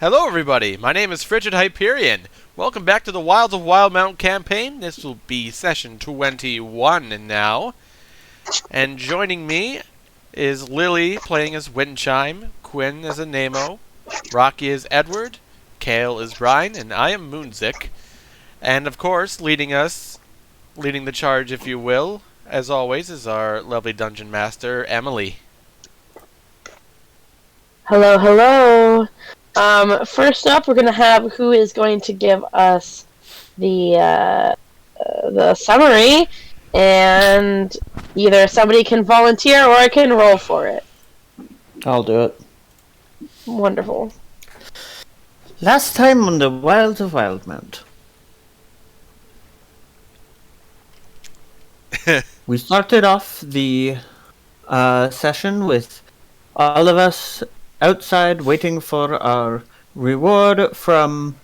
Hello, everybody. My name is Frigid Hyperion. Welcome back to the Wilds of Wildemount campaign. This will be session 21 now. And joining me is Lily playing as Windchime, Quinn as Anemo, Rocky as Edward, Kale as Brian, and I am Moonzik. And of course, leading the charge, if you will, as always, is our lovely dungeon master, Emily. Hello, hello. First up, we're gonna have who is going to give us the summary, and either somebody can volunteer or I can roll for it. I'll do it. Wonderful. Last time on the Wilds of Wildemount. We started off the session with all of us outside waiting for our reward from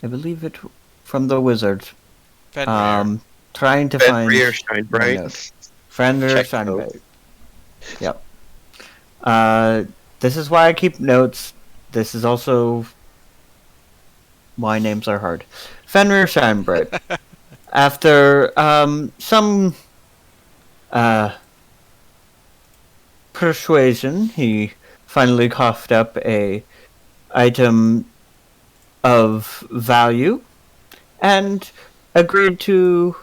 I believe it from the wizard. Fenrir. Trying to find Steinbright. Fenrir Steinbright. Yep. This is why I keep notes. This is also why names are hard. Fenrir Steinbright. After some persuasion, he finally coughed up a item of value and agreed to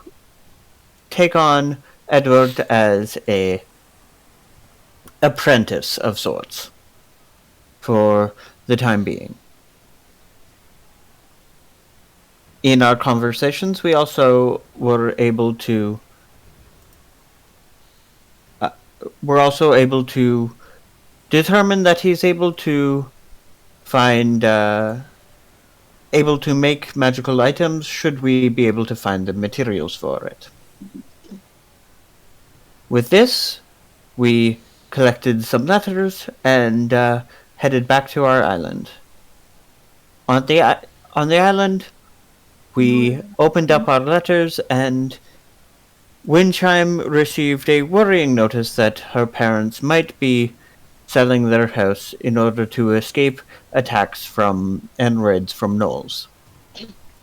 take on Edward as a apprentice of sorts for the time being. In our conversations, we also were able to determine that he's able to find able to make magical items should we be able to find the materials for it. With this, we collected some letters and headed back to our island. On the island, we opened up our letters, and Windchime received a worrying notice that her parents might be selling their house in order to escape attacks and raids from gnolls.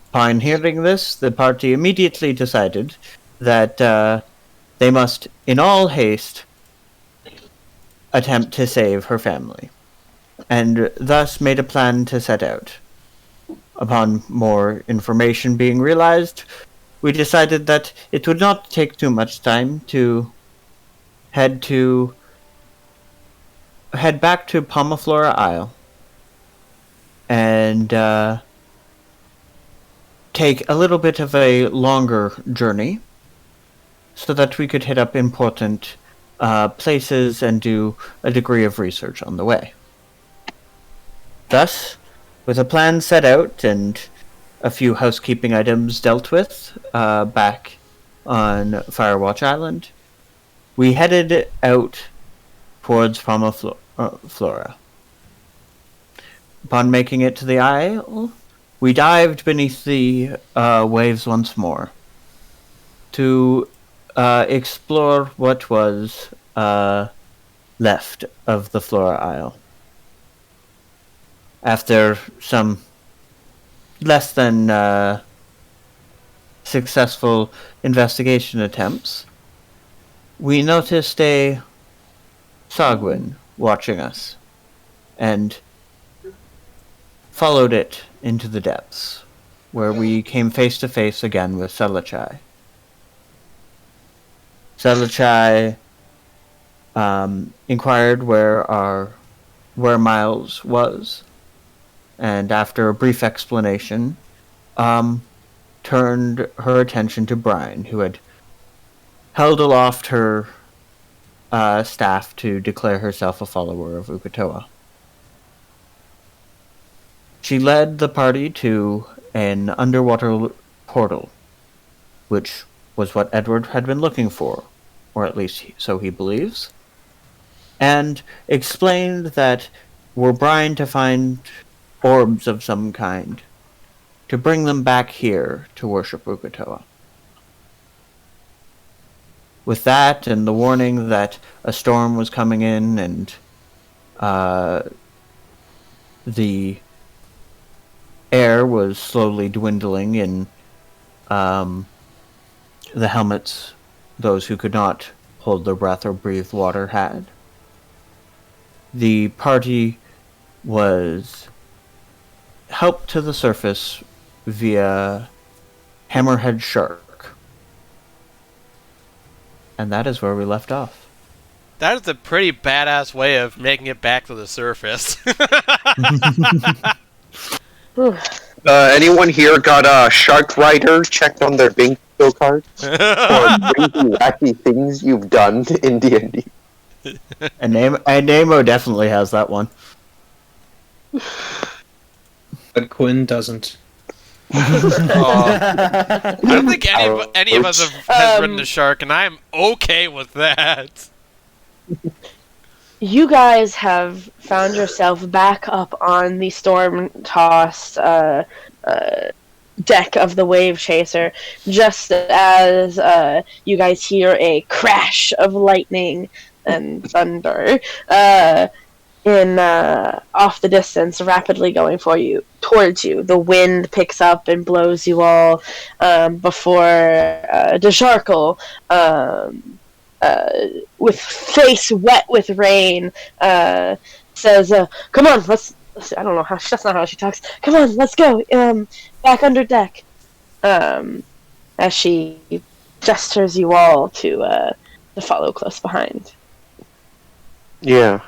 Upon hearing this, the party immediately decided that they must, in all haste, attempt to save her family, and thus made a plan to set out. Upon more information being realized, we decided that it would not take too much time to head back to Pomaflora Isle and take a little bit of a longer journey so that we could hit up important places and do a degree of research on the way. Thus, with a plan set out and a few housekeeping items dealt with back on Firewatch Island, we headed out towards Pomaflora. Upon making it to the isle, we dived beneath the waves once more to explore what was left of the Flora Isle. After some less than successful investigation attempts, we noticed a Sagwin watching us, and followed it into the depths, where we came face to face again with Selachai. Selachai inquired where Miles was, and after a brief explanation, turned her attention to Brian, who had held aloft her staff to declare herself a follower of Uk'otoa. She led the party to an underwater portal, which was what Edward had been looking for, or at least so he believes, and explained that were Brian to find orbs of some kind, to bring them back here to worship Uk'otoa. with that and the warning that a storm was coming in and the air was slowly dwindling in the helmets those who could not hold their breath or breathe water had. The party was helped to the surface via Hammerhead Shark. And that is where we left off. That is a pretty badass way of making it back to the surface. Whew. Anyone here got a Shark Rider checked on their bingo card? Or crazy wacky things you've done in D&D? And Nemo definitely has that one. But Quinn doesn't. I don't think any of us has ridden a shark, and I'm okay with that. You guys have found yourself back up on the storm-tossed deck of the Wavechaser, just as you guys hear a crash of lightning and thunder in off the distance, rapidly going towards you. The wind picks up and blows you all before DeSharkle, with face wet with rain, says, "Come on, let's." I don't know how. That's not how she talks. Come on, let's go. Back under deck. As she gestures you all to follow close behind. Yeah,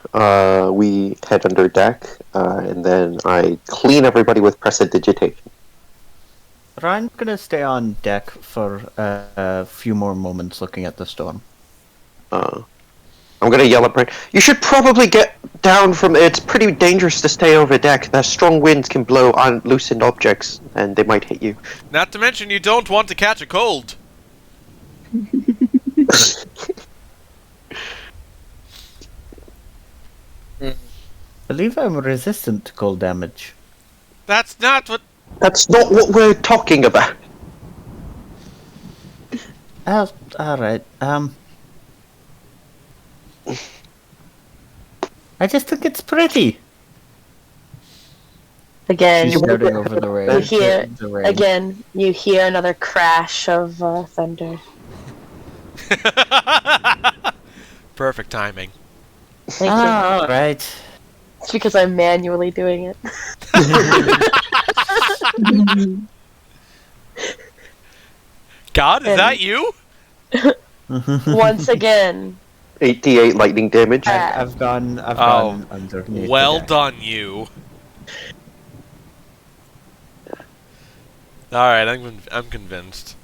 we head under deck, and then I clean everybody with prestidigitation. But I'm gonna stay on deck for a few more moments looking at the storm. I'm gonna yell at Brent. You should probably get down from it. It's pretty dangerous to stay over deck. The strong winds can blow on loosened objects, and they might hit you. Not to mention, you don't want to catch a cold. I believe I'm resistant to cold damage. That's not what... That's not what we're talking about. Alright, I just think it's pretty. Again, She's shouting over the rain. you hear The rain. again. You hear another crash of thunder. Perfect timing. Thank you. Alright. It's because I'm manually doing it. God, is that you? Once again. 88 lightning damage. I've gone underneath. Well the deck. done, you. Alright, I'm convinced.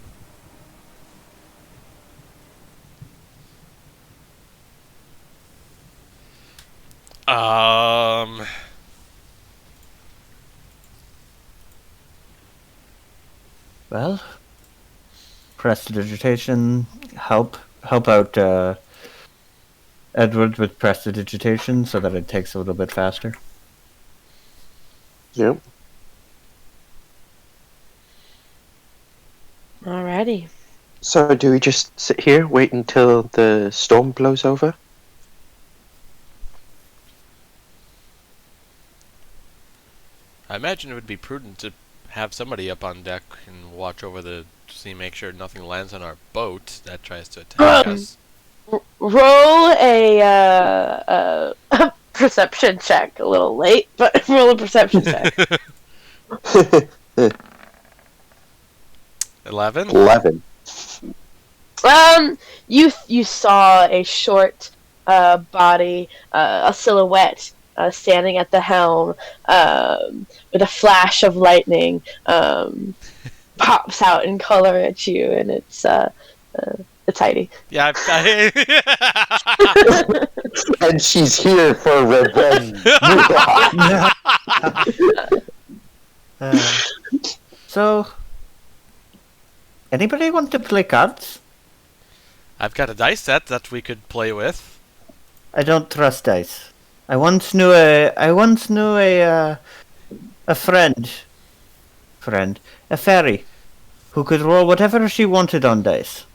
Well, prestidigitation, help out Edward with prestidigitation so that it takes a little bit faster. Yep. Alrighty. So do we just sit here, wait until the storm blows over? I imagine it would be prudent to have somebody up on deck and watch over the sea, make sure nothing lands on our boat that tries to attack us. Roll a perception check. A little late, but roll a perception check. 11? 11. You saw a short body, a silhouette, standing at the helm, with a flash of lightning, pops out in color at you, and it's Heidi. Yeah, And she's here for revenge. So, anybody want to play cards? I've got a dice set that we could play with. I don't trust dice. I once knew a friend, a fairy, who could roll whatever she wanted on dice.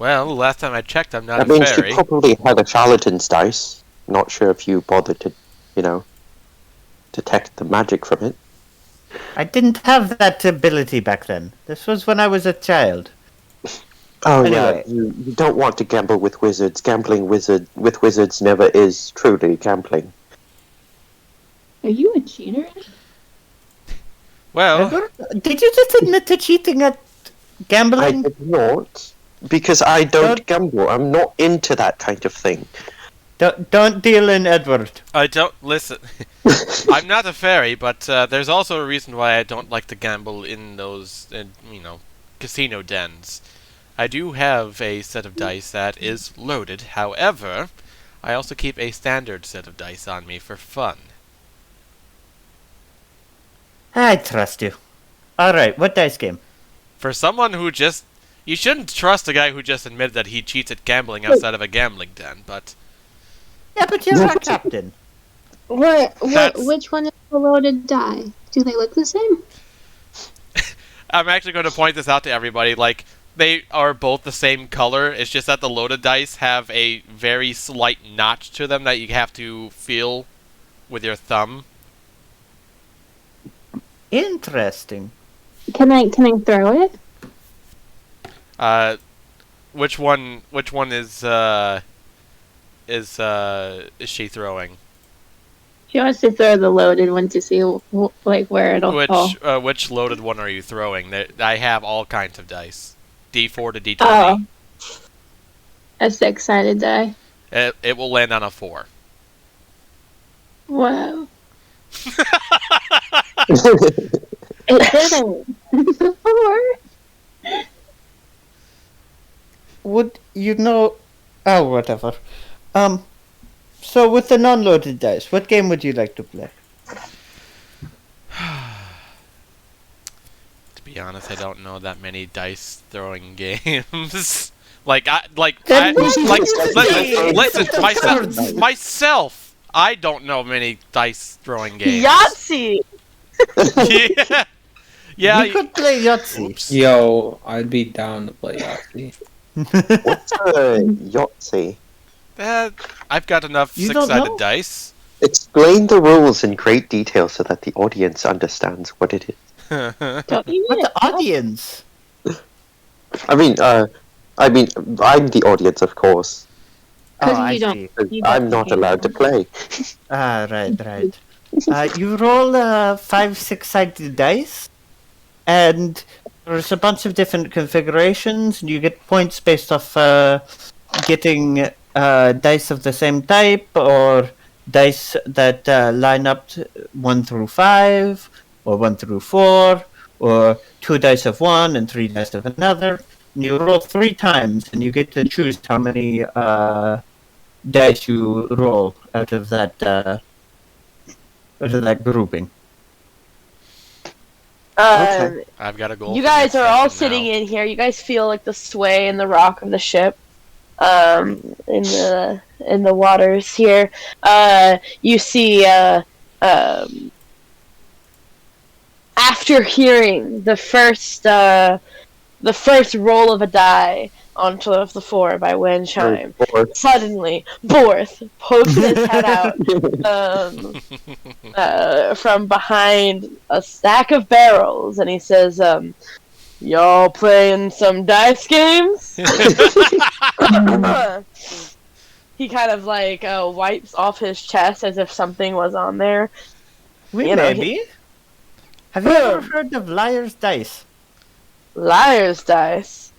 Well, the last time I checked, I'm not I a mean, she fairy. probably had a charlatan's dice. Not sure if you bothered to, detect the magic from it. I didn't have that ability back then. This was when I was a child. Oh Anyway. yeah, you don't want to gamble with wizards. Gambling with wizards never is truly gambling. Are you a cheater? Well, Edward, did you just admit to cheating at I gambling? did not, because I don't Don't- gamble. I'm not into that kind of thing. Don't deal in Edward. I don't listen. I'm not a fairy, but there's also a reason why I don't like to gamble in those, casino dens. I do have a set of dice that is loaded. However, I also keep a standard set of dice on me for fun. I trust you. Alright, what dice game? For someone who just... You shouldn't trust a guy who just admitted that he cheats at gambling outside of a gambling den, but... Yeah, but you're a captain. That's- Which one is the loaded die? Do they look the same? I'm actually going to point this out to everybody, like... They are both the same color, it's just that the loaded dice have a very slight notch to them that you have to feel with your thumb. Interesting. Can I throw it? Which one is she throwing? She wants to throw the loaded one to see where it'll fall. Which loaded one are you throwing? I have all kinds of dice. D4 to D20. Oh. A 6-sided die. It will land on a 4. Wow. It didn't. 4. Would you know... Oh, whatever. So with the non-loaded dice, what game would you like to play? To be honest, I don't know that many dice throwing games. Then listen, myself. I don't know many dice throwing games. Yahtzee! Yeah. Yeah. We could play Yahtzee. Yo, I'd be down to play Yahtzee. What's a Yahtzee? I've got enough You don't six-sided know? dice. Explain the rules in great detail so that the audience understands what it is. Don't you What need the audience? I mean, I'm the audience, of course. Because I you don't- see. 'Cause You don't I'm not need allowed to one. play. Ah, right. You roll 5 6-sided dice, and there's a bunch of different configurations, and you get points based off getting dice of the same type, or dice that line up 1 through 5, or 1 through 4, or 2 dice of one and 3 dice of another. And you roll 3 times, and you get to choose how many dice you roll out of that grouping. Okay. I've got a goal. You for guys next are all session sitting now. in here. You guys feel like the sway and the rock of the ship in the waters here. You see after hearing the first roll of a die onto the floor by wind chime, Or- suddenly Borth pokes his head out from behind a stack of barrels, and he says, "Y'all playing some dice games?" He kind of like wipes off his chest as if something was on there. We You know, maybe. Have you ever heard of Liar's Dice? Liar's dice.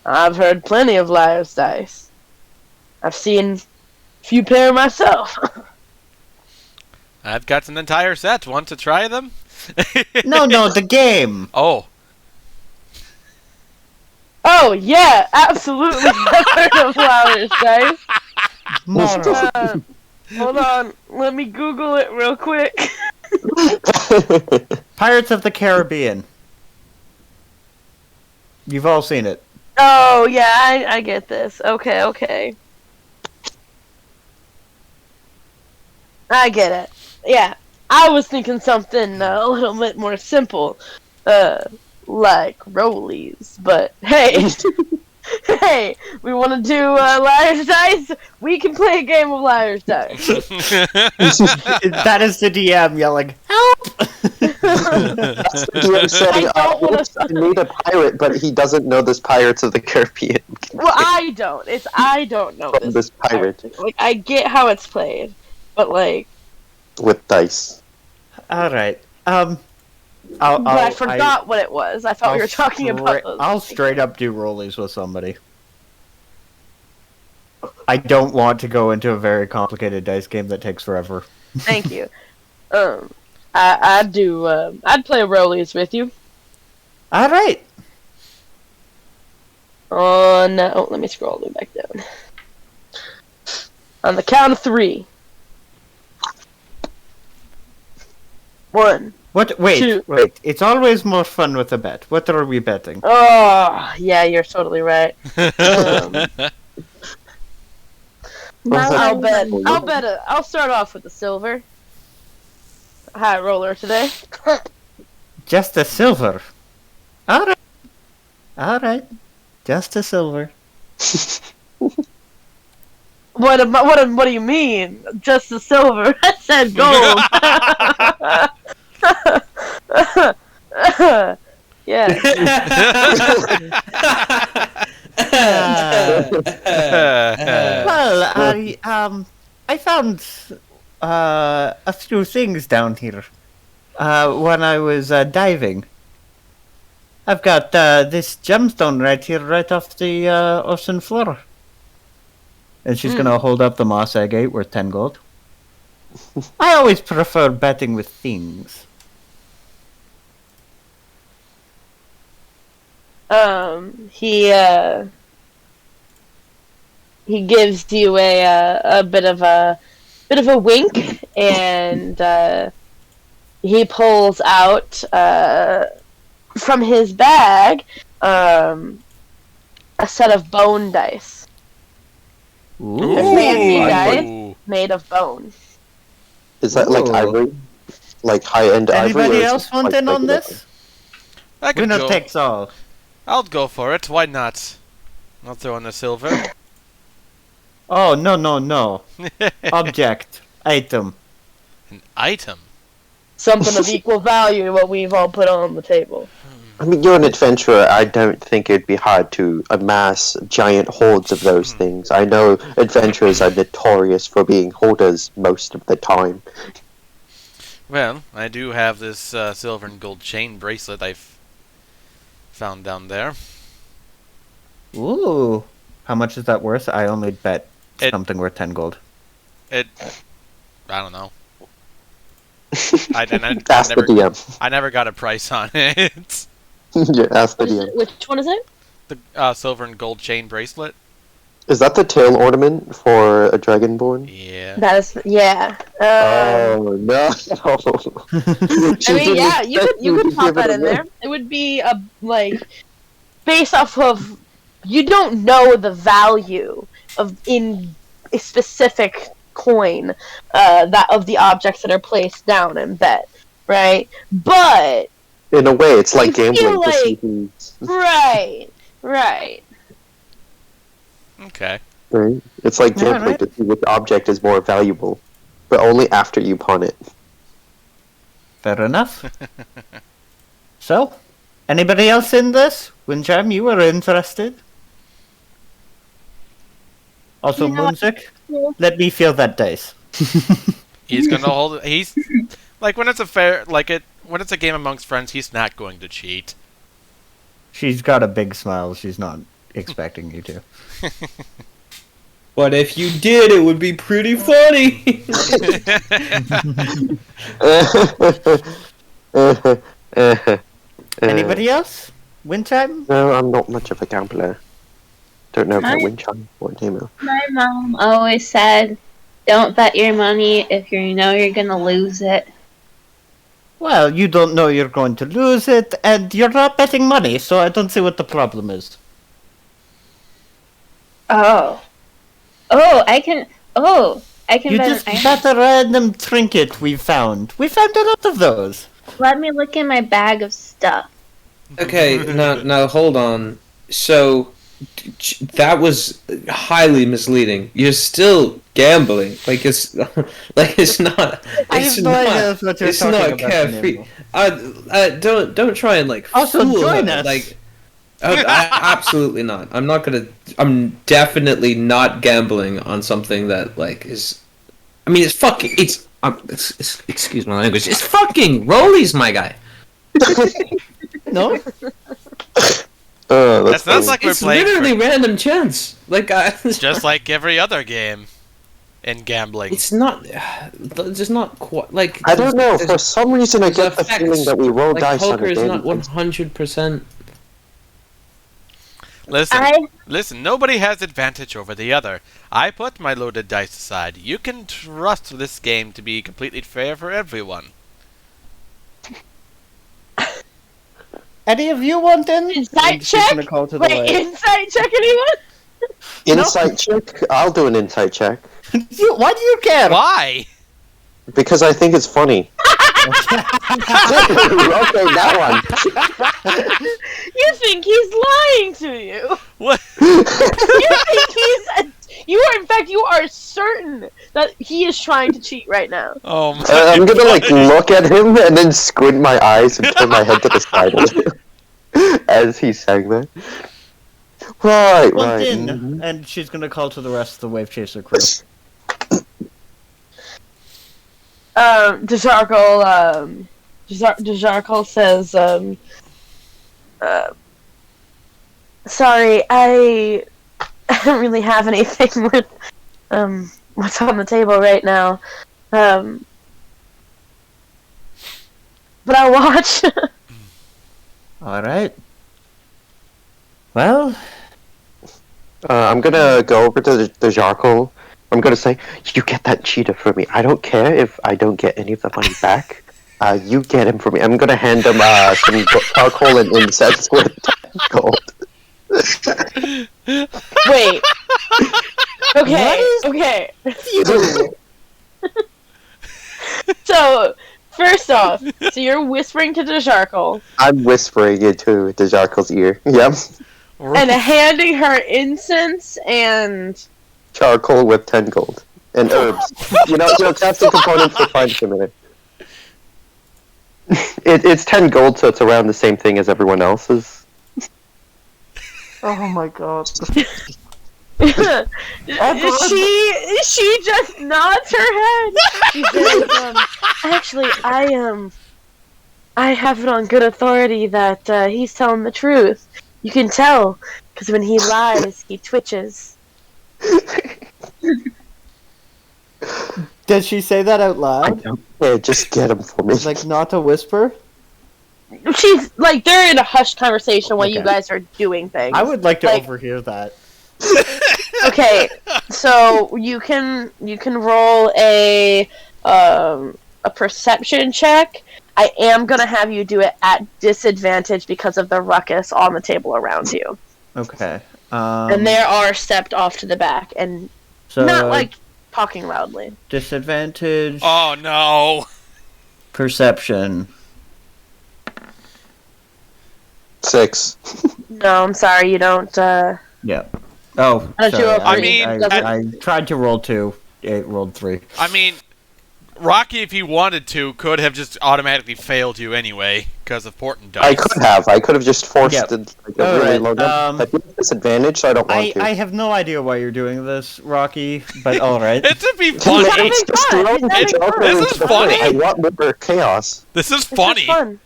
I've heard plenty of liar's dice. I've seen a few pair myself. I've got an entire set. Want to try them? No, the game. Oh, Oh yeah, absolutely. I've heard of liar's dice. Moron. Hold on, let me Google it real quick. Pirates of the Caribbean. You've all seen it. Oh yeah, I get this. Okay. I get it. Yeah, I was thinking something a little bit more simple, like rollies. But hey, Hey, we want to do Liar's Dice? We can play a game of Liar's Dice. That is the DM yelling, "Help!" That's the DM saying, I don't wanna- oops, I made a pirate, but he doesn't know this Pirates of the Caribbean. Well, I don't. I don't know From this pirate. Like, I get how it's played, but like, With dice. All right. but I forgot what it was. I thought we were talking about those. I'll straight up do rollies with somebody. I don't want to go into a very complicated dice game that takes forever. Thank you. I'd do. I'd play Rollies with you. All right. Let me scroll all the way back down. On the count of 3. 1. What? Wait, Two. wait. It's always more fun with a bet. What are we betting? Oh, yeah, you're totally right. I'll start off with the silver. High roller today. Just a silver. All right. All right. Just a silver. What do you mean? Just the silver? I said gold. Yeah. Well, I found a few things down here when I was diving. I've got this gemstone right here, right off the ocean floor. And she's gonna hold up the moss agate worth 10 gold. I always prefer betting with things. He gives you a bit of a wink, and he pulls out from his bag a set of bone dice. Ooh. Fancy dice made of bone. Is that like Ooh. ivory? Like high-end ivory? Anybody or is else it want like in on regular? this? I could Winner go. takes all. I'll go for it. Why not? I'll throw in the silver. Oh, no. Object. Item. An item. Something of equal value to what we've all put on the table. I mean, you're an adventurer. I don't think it'd be hard to amass giant hoards of those things. I know adventurers are notorious for being hoarders most of the time. Well, I do have this silver and gold chain bracelet I've found down there. Ooh. How much is that worth? I only bet It- something worth 10 gold. I don't know. Ask the DM. I never got a price on it. Yeah, ask the DM. Which one is it? The silver and gold chain bracelet. Is that the tail ornament for a dragonborn? Yeah. That is, yeah. Oh no! I mean, yeah, you could pop that in there. It would be based off of, you don't know the value of in a specific coin that of the objects that are placed down and bet, right? But In a way, it's like You feel gambling. to see like- who's- right. Okay. Right? It's like Yeah, gambling right. to see which object is more valuable, but only after you pawn it. Fair enough. So, anybody else in this? Windjam, you were interested? Also, You know what? Moonsick, let me feel that dice. He's gonna hold it. He's like when it's when it's a game amongst friends, he's not going to cheat. She's got a big smile. She's not expecting you to. But if you did, it would be pretty funny. Anybody else? Windchime? No, I'm not much of a gambler. Don't know about Hi. Windchime or Nemo. My mom always said, "Don't bet your money if you know you're gonna lose it." Well, you don't know you're going to lose it, and you're not betting money, so I don't see what the problem is. Oh, I can. I can You bet. just bet a random trinket we found. We found a lot of those. Let me look in my bag of stuff. Okay, now hold on. So That was highly misleading. You're still gambling. Like it's not. I It's have no idea not. what you're It's talking not about. carefree. Fernando. Don't try and Also, fool join her. us. Absolutely not. I'm not gonna. I'm definitely not gambling on something that is. I mean, it's fucking. It's excuse my language. It's fucking rollies, my guy. No? That sounds funny. like we're It's playing literally random chance. just like every other game in gambling. It's not. Just not quite like. I don't know. For some reason, I there's get the effects. feeling that we roll Like dice on poker a is daily not basis. 100%. Listen, nobody has advantage over the other. I put my loaded dice aside. You can trust this game to be completely fair for everyone. Any of you want in? Insight And she's check? gonna call to the Wait, right. insight check anyone? Insight check? I'll do an insight check. Why do you care? Why? Because I think it's funny. Okay, that one. You think he's lying to you? What? You think you are, in fact, you are certain that he is trying to cheat right now. Oh my I'm gonna look at him and then squint my eyes and turn my head to the side as he's saying that. Right, Want right. in, mhm. and she's gonna call to the rest of the Wavechaser crew. Dejarkle says, sorry, I don't really have anything with, what's on the table right now. But I'll watch. Alright. Well, I'm gonna go over to the Jarkle. I'm gonna say, you get that cheetah for me. I don't care if I don't get any of the money back. You get him for me. I'm gonna hand him some charcoal and incense with gold. Wait. Okay. So, first off, so you're whispering to Dejarkle I'm whispering into the Jarkle's ear. Yep. and handing her incense and Charcoal with 10 gold. And herbs. Crafting components for 5 a minute. It's 10 gold, so it's around the same thing as everyone else's. oh my god. she just nods her head. She says, actually, I have it on good authority that he's telling the truth. You can tell, because when he lies, he twitches. Did she say that out loud? Yeah, just get him for me. Like, not a whisper? She's like, they're in a hushed conversation while you Okay. guys are doing things. I would like to Like- overhear that. Okay, so you can roll a perception check. I am gonna have you do it at disadvantage because of the ruckus on the table around you, Okay. and they are stepped off to the back and so not like talking loudly. disadvantage, Oh no. perception. 6. No, I'm sorry, you don't. Yeah. Oh, How did you sorry. roll three? I tried to roll 2. It rolled 3. I mean, Rocky, if he wanted to, could have just automatically failed you anyway because of Portent dice. I could have just forced Yep. it like a really Alright, low number. I do have disadvantage, so I don't want to. I have no idea why you're doing this, Rocky, but alright. It should be funny. having fun. He's having fun. This is funny. I want more chaos. This is This is funny. fun.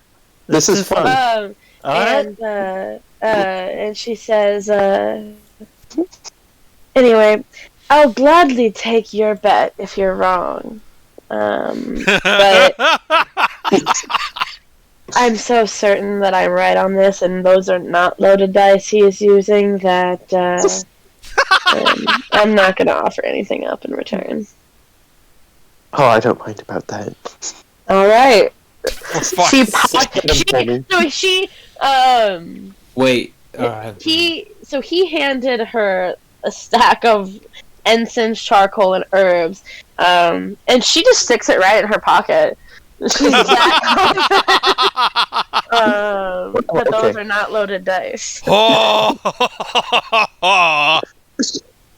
This is fun. Alright. And she says, anyway, I'll gladly take your bet if you're wrong. But I'm so certain that I'm right on this, and those are not loaded dice he is using, that I'm not going to offer anything up in return. Oh, I don't mind about that. All right. Fuck. She Wait. he handed her a stack of incense, charcoal, and herbs, and she just sticks it right in her pocket. But those Okay. are not loaded dice. Oh,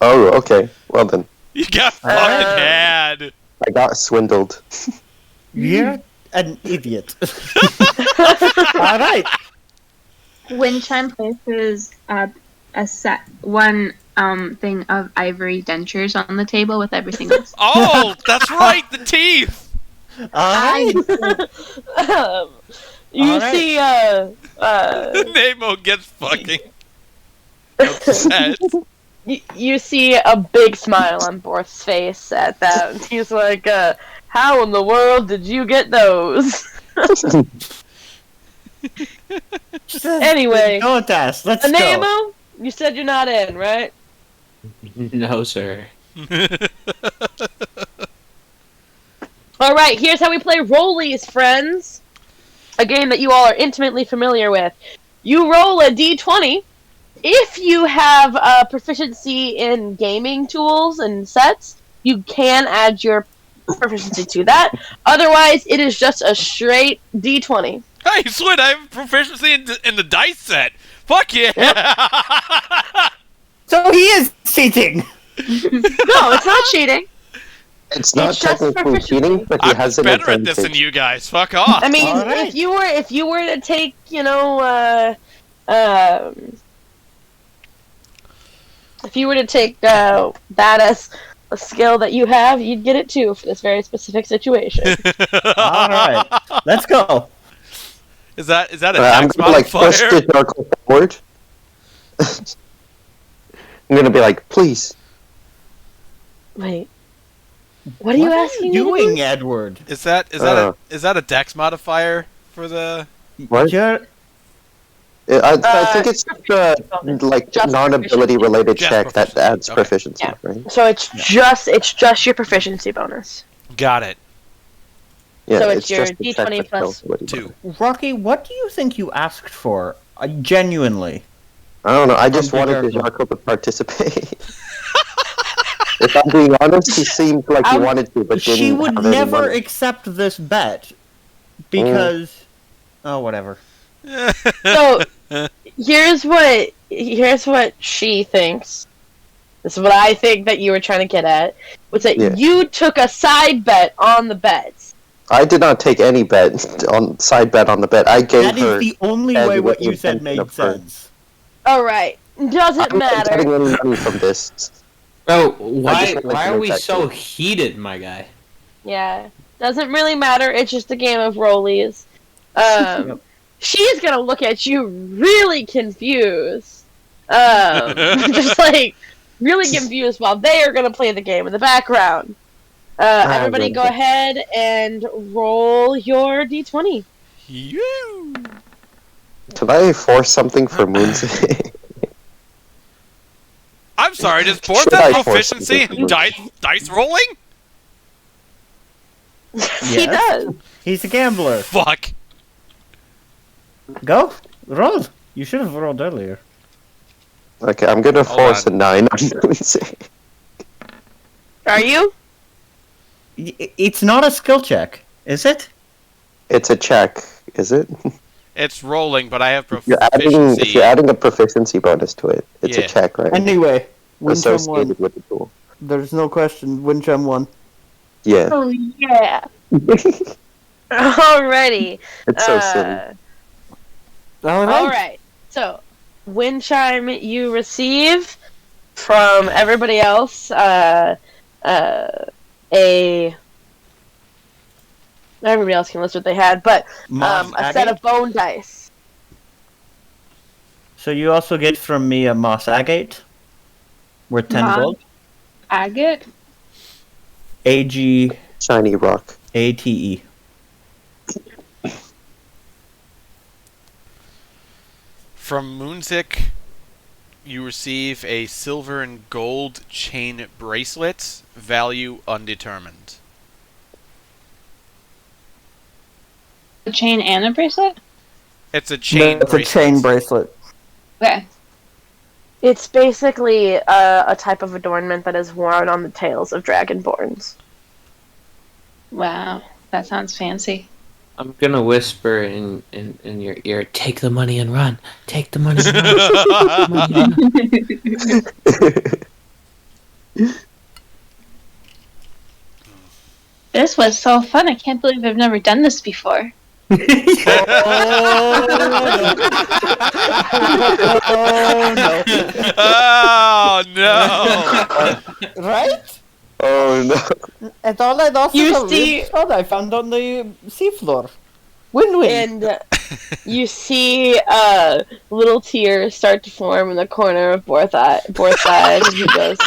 Oh, okay. Well then, you got fucking had. I got swindled. You're an idiot. All right. Windchime places a set one thing of ivory dentures on the table with everything else. Oh, that's right, the teeth. All right. You Alright. see, Nemo gets fucking upset. you see a big smile on Borth's face at that. And he's like, how in the world did you get those? Anyway. Don't ask. Let's go. Nemo, you said you're not in, right? No, sir. Alright, here's how we play Rollies, friends. A game that you all are intimately familiar with. You roll a d20. If you have proficiency in gaming tools and sets, you can add your proficiency to that. Otherwise, it is just a straight d20. Hey, Swin, I have proficiency in the dice set. Fuck yeah! So he is cheating. No, it's not cheating. It's not It's just technically proficiency. cheating, but he I'm has an better at this than advantage. you guys. Fuck off. I mean, Alright. if you were to take, if you were to take that as a skill that you have, you'd get it too for this very specific situation. All right. Let's go. Is that a I'm tax gonna push modifier? the circle forward. I'm gonna be like, please. Wait, what are you asking me to doing, do? Edward? Is that a dex modifier for the? What? You're I think it's Just non-ability related Just check that proficiency. adds Okay. proficiency, Yeah. right? So it's just your proficiency bonus. Got it. Yeah, So it's your just a check D20 that plus tells what he 2. does. Rocky. What do you think you asked for? Genuinely. I don't know. I just From wanted Jarko. Jarko to participate. If I'm being honest, he seemed like he wanted to, but didn't. She would have any never money. accept this bet because. Oh, whatever. So here's what she thinks. This is what I think that you were trying to get at. Was that Yeah. you took a side bet on the bets. I did not take any side bet on the bet. I gave That her. is the only and way with what the you said intention made of her. sense. Alright. Doesn't I'm not getting matter. any money from this. Bro, I why just wanna are know we that so too. heated, my guy? Yeah. Doesn't really matter, it's just a game of rollies. Yep. She's gonna look at you really confused. Just like really confused while they are gonna play the game in the background. Everybody go ahead and roll your d20. You. Can I force something for Moon's? I'm sorry. Does Borth Should have I force proficiency something in for dice rolling? He does. He's a gambler. Fuck. Go. Roll. You should have rolled earlier. Okay, I'm gonna Hold force on. a 9 on Moon's. Are you? It's not a skill check, is it? It's a check, is it? It's rolling, but I have You're proficiency. if you're adding a proficiency bonus to it, it's Yeah. a check, right? Anyway, Windchum Associated won. with the tool. There's no question. Windchum won. Yeah, Oh yeah. Alrighty. it's so silly. Alright. So, wind chime you receive from everybody else everybody else can list what they had, but a set of bone dice. So you also get from me a moss agate. Worth 10 Moss- gold. Agate? AGATE. Shiny rock. From Moonzik, you receive a silver and gold chain bracelet, value undetermined. A chain and a bracelet? It's a chain It's bracelet. a chain bracelet. Okay. It's basically a type of adornment that is worn on the tails of dragonborns. Wow. That sounds fancy. I'm gonna whisper in your ear, take the money and run. Take the money and run. This was so fun. I can't believe I've never done this before. Oh no! Oh no! Right? Oh no. And all I lost You is a see- weird spot I found on the seafloor. Win-win. And you see little tears start to form in the corner of Borth's eyes, and he goes,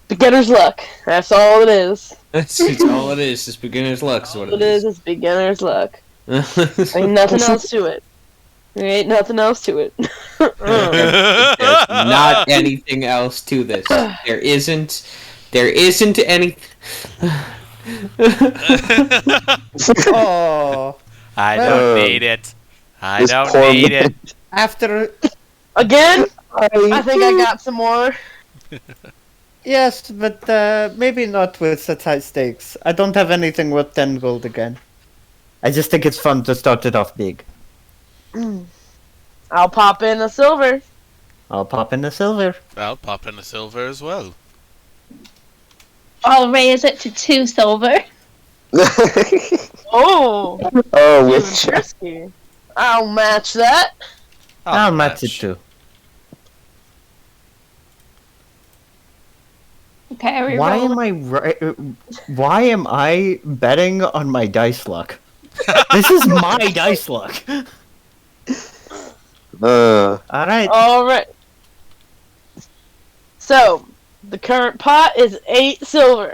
"Beginner's luck. That's all it is. That's all it is. Just beginner's luck is what All it is beginner's luck. Ain't nothing else to it. There ain't nothing else to it." There's not anything else to this. There isn't any. Oh, I don't need it. I This don't poor need man. it. after Again? I think I got some more. yes, but maybe not with such high stakes. I don't have anything worth 10 gold again. I just think it's fun to start it off big. I'll pop in a silver. I'll pop in the silver. I'll pop in a silver as well. I'll raise it to 2 silver. Oh, Oh, even with frisky. I'll match that. I'll match it too. Okay, are we Why rolling? why am I betting on my dice luck? This is my dice luck. All right. All right. So, the current pot is 8 silver.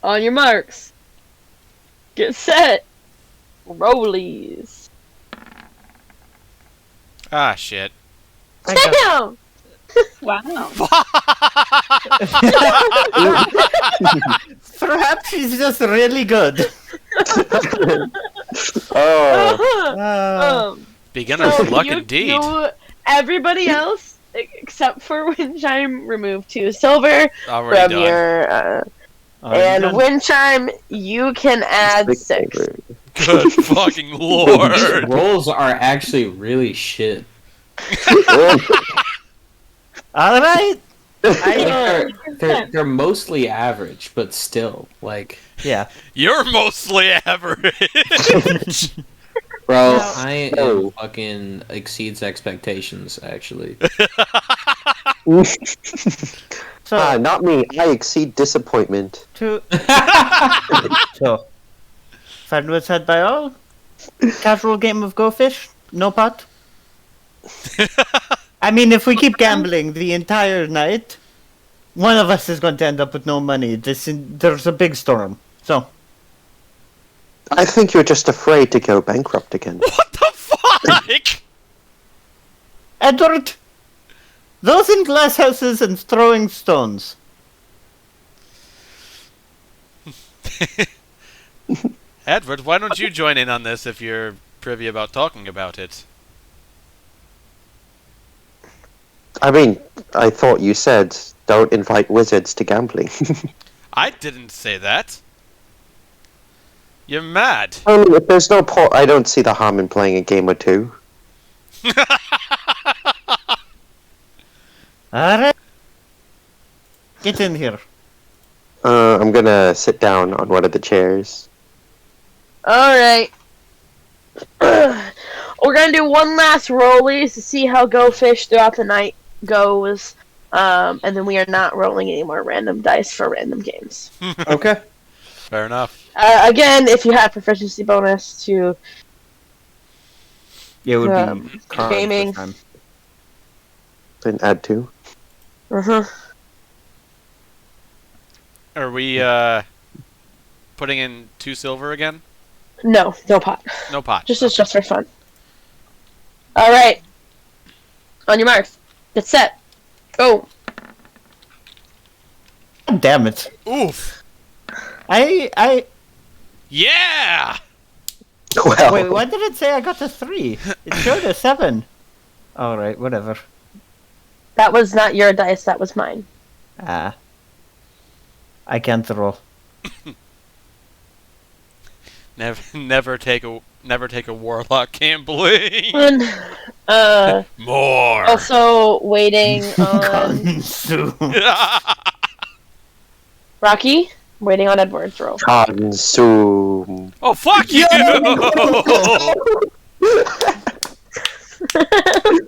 On your marks. Get set. Rollies. Ah, shit. I got- Damn! Wow. Perhaps she's just really good. Oh. Beginner's so luck indeed. Everybody else, except for Wind Chime, remove 2 silver Already from done. your... and Wind Chime, you can add 6. Good fucking These lord. rolls are actually really shit. All right. Like, they're mostly average, but still, like, Yeah. You're mostly average. bro, No. I No. am fucking exceeds expectations. Actually, So Not me. I exceed disappointment. so fun was had by all. Casual game of Go Fish. No pot. I mean, if we keep gambling the entire night, one of us is going to end up with no money. There's a big storm. So I think you're just afraid to go bankrupt again. What the fuck? Edward, those in glass houses and throwing stones. Edward, why don't you join in on this if you're privy about talking about it? I mean, I thought you said don't invite wizards to gambling. I didn't say that. You're mad. I mean, if there's no point, I don't see the harm in playing a game or two. Alright. Get in here. I'm gonna sit down on one of the chairs. Alright. We're gonna do one last rollies to see how Go Fish throughout the night goes. And then we are not rolling any more random dice for random games. Okay. Fair enough. Again, if you have proficiency bonus to It would Um, be cards gaming. this time. Then add 2. Are we putting in 2 silver again? No pot. No pot. Just for fun. Alright. On your marks. Get set. Go. God damn it. Oof. I Yeah. Well, wait, why did it say I got a 3? It showed a 7. Alright, whatever. That was not your dice, that was mine. Ah. I can't roll. Never take a warlock gambling. And, More. also waiting on Consume. Rocky, waiting on Edward's roll. Consume. Oh, fuck you!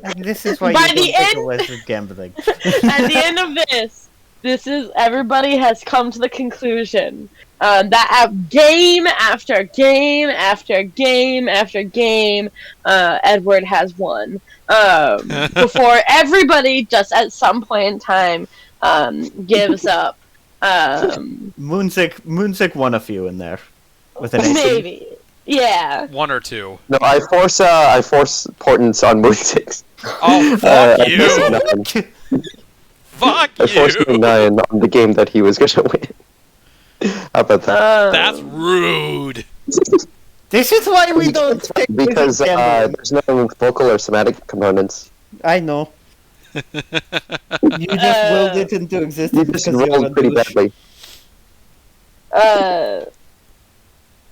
And this is why By you the don't take end- a wizard gambling. At the end of this is everybody has come to the conclusion that game after game after game after game, Edward has won. Before everybody just at some point in time gives up. Moonsick won a few in there. With an 18. Maybe. Yeah. One or two. No, I force Portents on Moon 6. Oh, fuck you! Fuck I forced you! him 9 on the game that he was gonna win. How about that? That's rude. This is why we don't take Because wizard gambling. there's no vocal or somatic components. I know. You just willed it into You existence just because you rolled haven't pretty do the badly.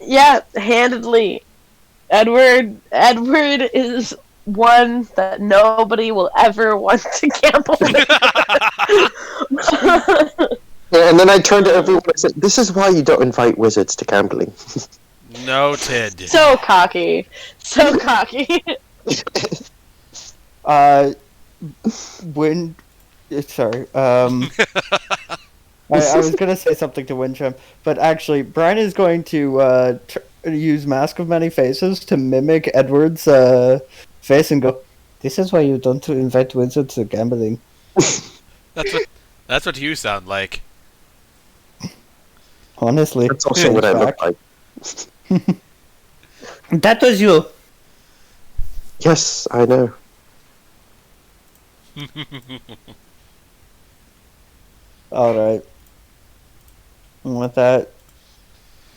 Yeah, handedly. Edward is one that nobody will ever want to gamble with. Yeah, and then I turned to everyone and said, "This is why you don't invite wizards to gambling." Noted. So cocky. So cocky. Sorry. I was gonna say something to Windcham, but actually, Brian is going to use Mask of Many Faces to mimic Edward's face and go, "This is why you don't invite wizards to gambling." That's what you sound like. Honestly, That's also what I look like. That was you. Yes, I know. All right. And with that,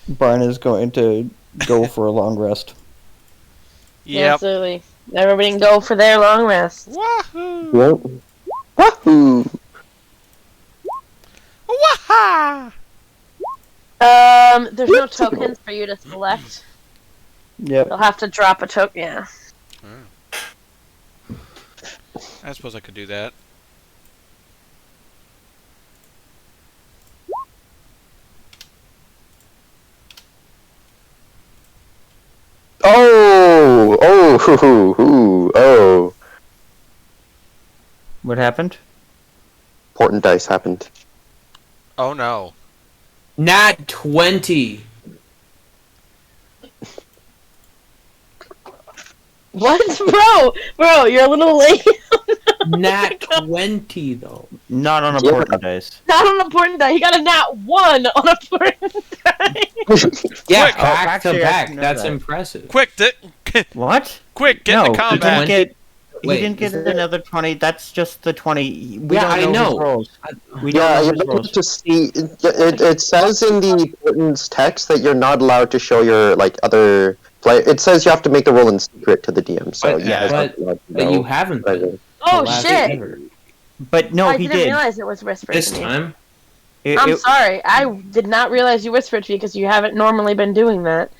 Brian is going to go for a long rest. Yep. Absolutely. Everybody can go for their long rest. Wahoo! Yep. Wahoo! Waha! There's no tokens for you to select. Yep. You'll have to drop a token. Yeah. I suppose I could do that. Oh! What happened? Portent dice happened. Oh no. Nat 20. What? Bro, you're a little late. Nat 20 though. Not on a Yeah. portent dice. Not on a portent die. He got a nat 1 on a portent die. Yeah, Quick. back Actually, to I back. didn't know That's that. impressive. Quick, What? quick, get No, in the he combat. didn't get. He Wait, didn't get is there- another 20. That's just the 20. We Yeah, I don't know know. his rolls. We Yeah, don't know you're his not rolls. to see. It says in the Portent's text that you're not allowed to show your other play. It says you have to make the roll in secret to the DM. So But- you guys but- aren't allowed to But know. you haven't been. Oh, The last shit. ever. But no, I he didn't did. realize it was whispered This to me. time? I'm sorry. I did not realize you whispered to me because you haven't normally been doing that.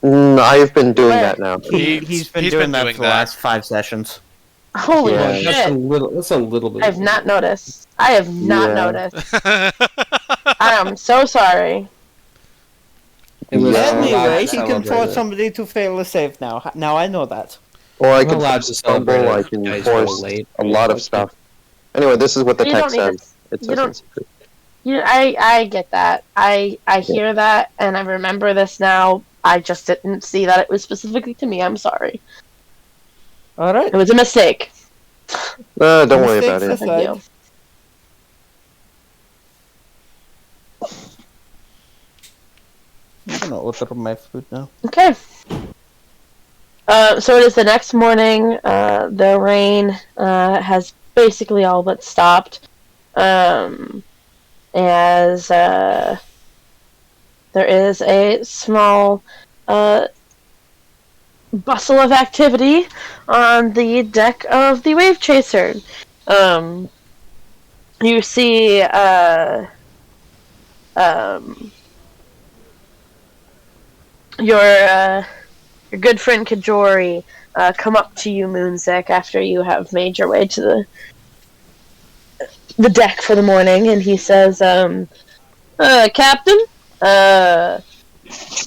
I've been doing Where? that now. He's been doing that for the last 5 sessions. Holy Yeah. That's a shit. little. That's a little bit. I have not noticed. I have not Yeah. noticed. I am so sorry. It was Yeah. allowed Anyway, to he can celebrate force it. somebody to fail a save now. Now I know that. Or I I'm can allowed to celebrate stumble. it. I can Guys roll force late. a lot of stuff. Anyway, this is what the You text don't need says. to. It you says don't- in secret. I get that. I hear that, and I remember this now. I just didn't see that it was specifically to me. I'm sorry. All right. It was a mistake. Don't worry about Mistakes it. Thank you. I'm gonna order my food now. Okay. So it is the next morning. The rain has basically all but stopped. As there is a small bustle of activity on the deck of the Wavechaser. You see your good friend Kajori come up to you, Moonsick, after you have made your way to the deck for the morning, and he says, Captain,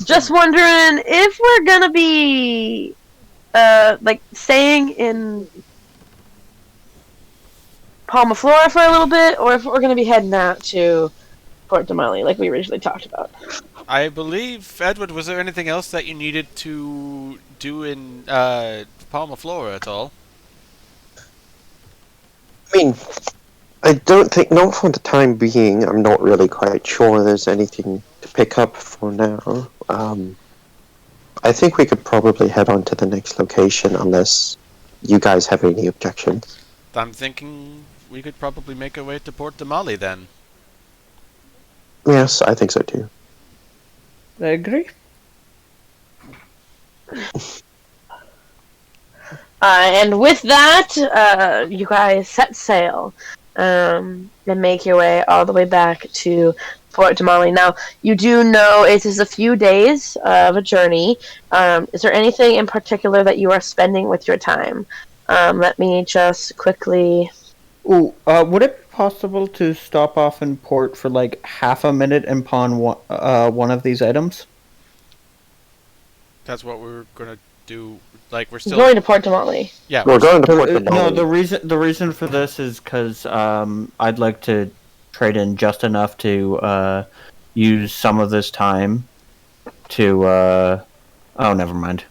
just wondering if we're gonna be staying in Palmaflora for a little bit, or if we're gonna be heading out to Port Damali, like we originally talked about. I believe, Edward, was there anything else that you needed to do in Palma Flora at all? I mean, I don't think, not for the time being. I'm not really quite sure there's anything to pick up for now. I think we could probably head on to the next location unless you guys have any objections. I'm thinking we could probably make our way to Port Damali then. Yes, I think so too. I agree. And with that, you guys set sail and make your way all the way back to Port Damali. Now, you do know it is a few days of a journey. Is there anything in particular that you are spending with your time? Let me just quickly... Ooh, would it be possible to stop off in port for like half a minute and pawn one of these items? That's what we're gonna do. Like, we're still Going to Port Damali. Yeah, We're going to Port No, Damali. the reason for this is because I'd like to trade in just enough to use some of this time to oh, never mind.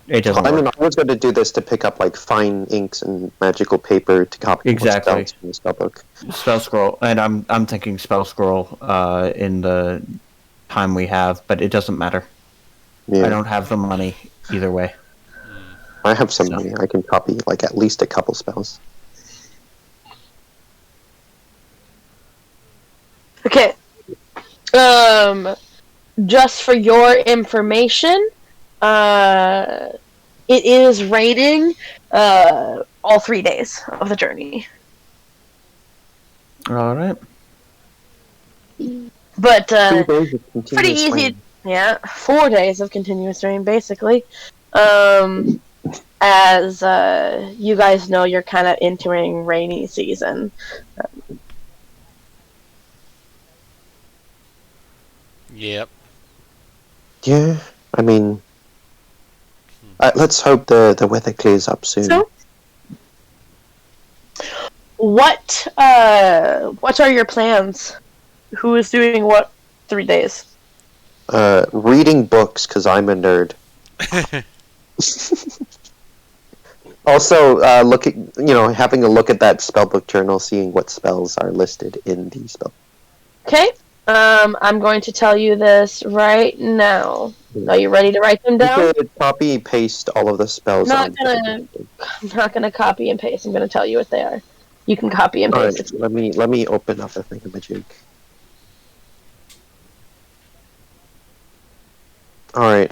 It doesn't I mean, work. I was going to do this to pick up like fine inks and magical paper to copy more Exactly. spells from the spellbook. Spell scroll, and I'm thinking spell scroll in the time we have, but it doesn't matter. Yeah. I don't have the money either way. I have some So- money. I can copy like at least a couple spells. Okay. Just for your information, it is raining all 3 days of the journey. All right. But 2 days of continuous pretty easy. rain. Yeah, 4 days of continuous rain, basically. As you guys know, you're kind of entering rainy season. Yep. Yeah, I mean, let's hope the weather clears up soon. So, what are your plans? Who is doing what 3 days? Reading books because I'm a nerd. Also, having a look at that spellbook journal, seeing what spells are listed in the spell. Okay. I'm going to tell you this right now. Are you ready to write them down? You could copy paste all of the spells. I'm not gonna copy and paste. I'm gonna tell you what they are. You can copy and All paste. right, let me open up the thingamajig. All right.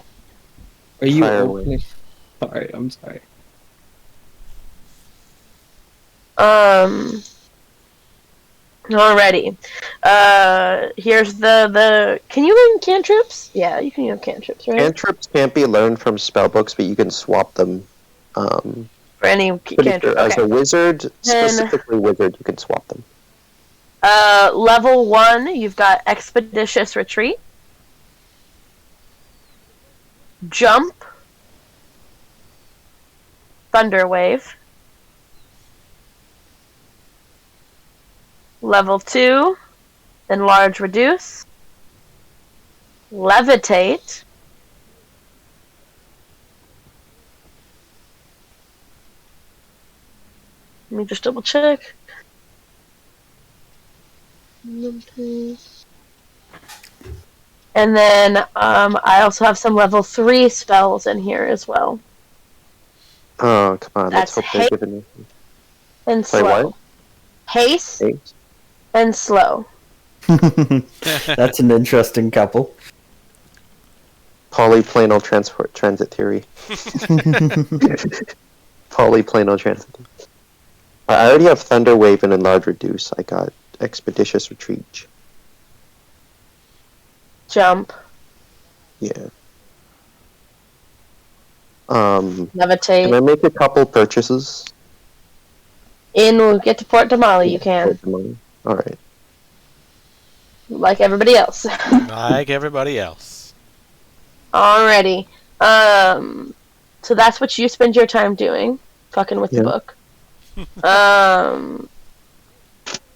Are you Fire away. opening? Sorry, I'm sorry. Alrighty. Here's the. Can you learn cantrips? Yeah, you can use cantrips, right? Cantrips can't be learned from spellbooks, but you can swap them. For any Pretty cantrip. sure as Okay. a wizard, Then- specifically wizard, you can swap them. Level 1, you've got Expeditious Retreat. Jump. Thunder Wave. Level 2, Enlarge Reduce. Levitate. Let me just double check. And then I also have some level 3 spells in here as well. Oh, come on. That's Let's hope they're giving me And Sorry, slow. what? Haste eight. and slow. That's an interesting couple. Polyplanal transit theory. Polyplanal transit. I already have Thunder Wave and Enlarge Reduce. I got Expeditious Retreat. Jump. Yeah. Can Levitate. I make a couple purchases? We'll get to Port Damali, you can. Alright. Like everybody else. Like everybody else. Alrighty. So that's what you spend your time doing. Fucking with the Yeah. book.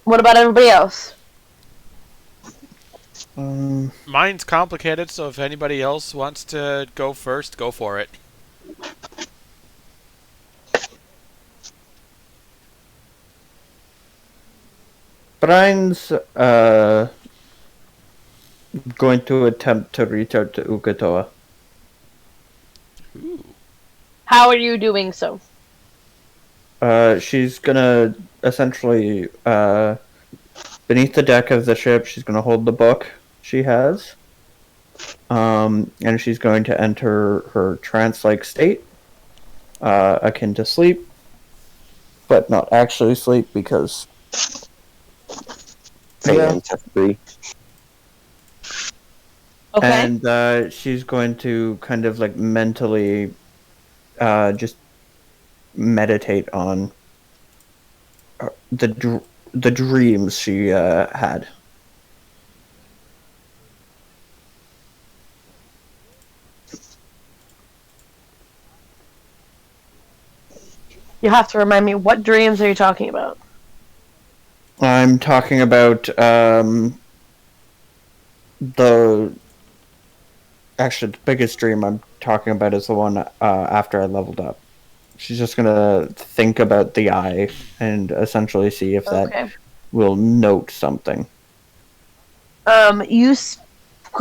What about everybody else? Mine's complicated, so if anybody else wants to go first, go for it. Brian's going to attempt to reach out to Ukatoa. Ooh. How are you doing so? She's gonna essentially beneath the deck of the ship. She's gonna hold the book she has, and she's going to enter her trance-like state, akin to sleep, but not actually sleep because. Fantastic. Okay. And she's going to kind of like mentally just meditate on the dreams she had. You have to remind me, what dreams are you talking about? I'm talking about the actually the biggest dream I'm talking about is the one after I leveled up. She's just gonna think about the eye and essentially see if that Okay. will note something. Go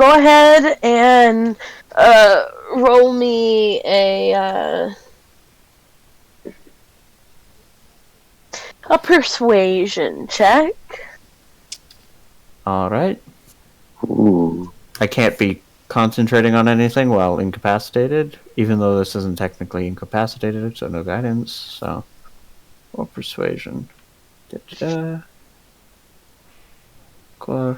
ahead and roll me a persuasion check. All right. Ooh. I can't be concentrating on anything while incapacitated, even though this isn't technically incapacitated, so no guidance. So, or persuasion. Da-da-da. Cool.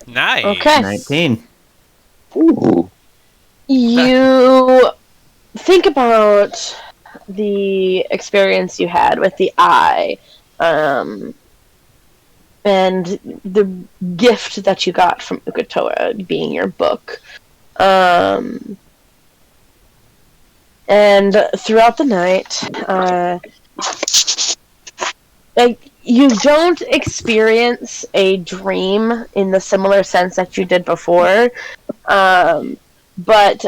Nice. Okay. 19. Ooh. You think about the experience you had with the eye, and the gift that you got from Ukatoa being your book. And throughout the night, you don't experience a dream in the similar sense that you did before, but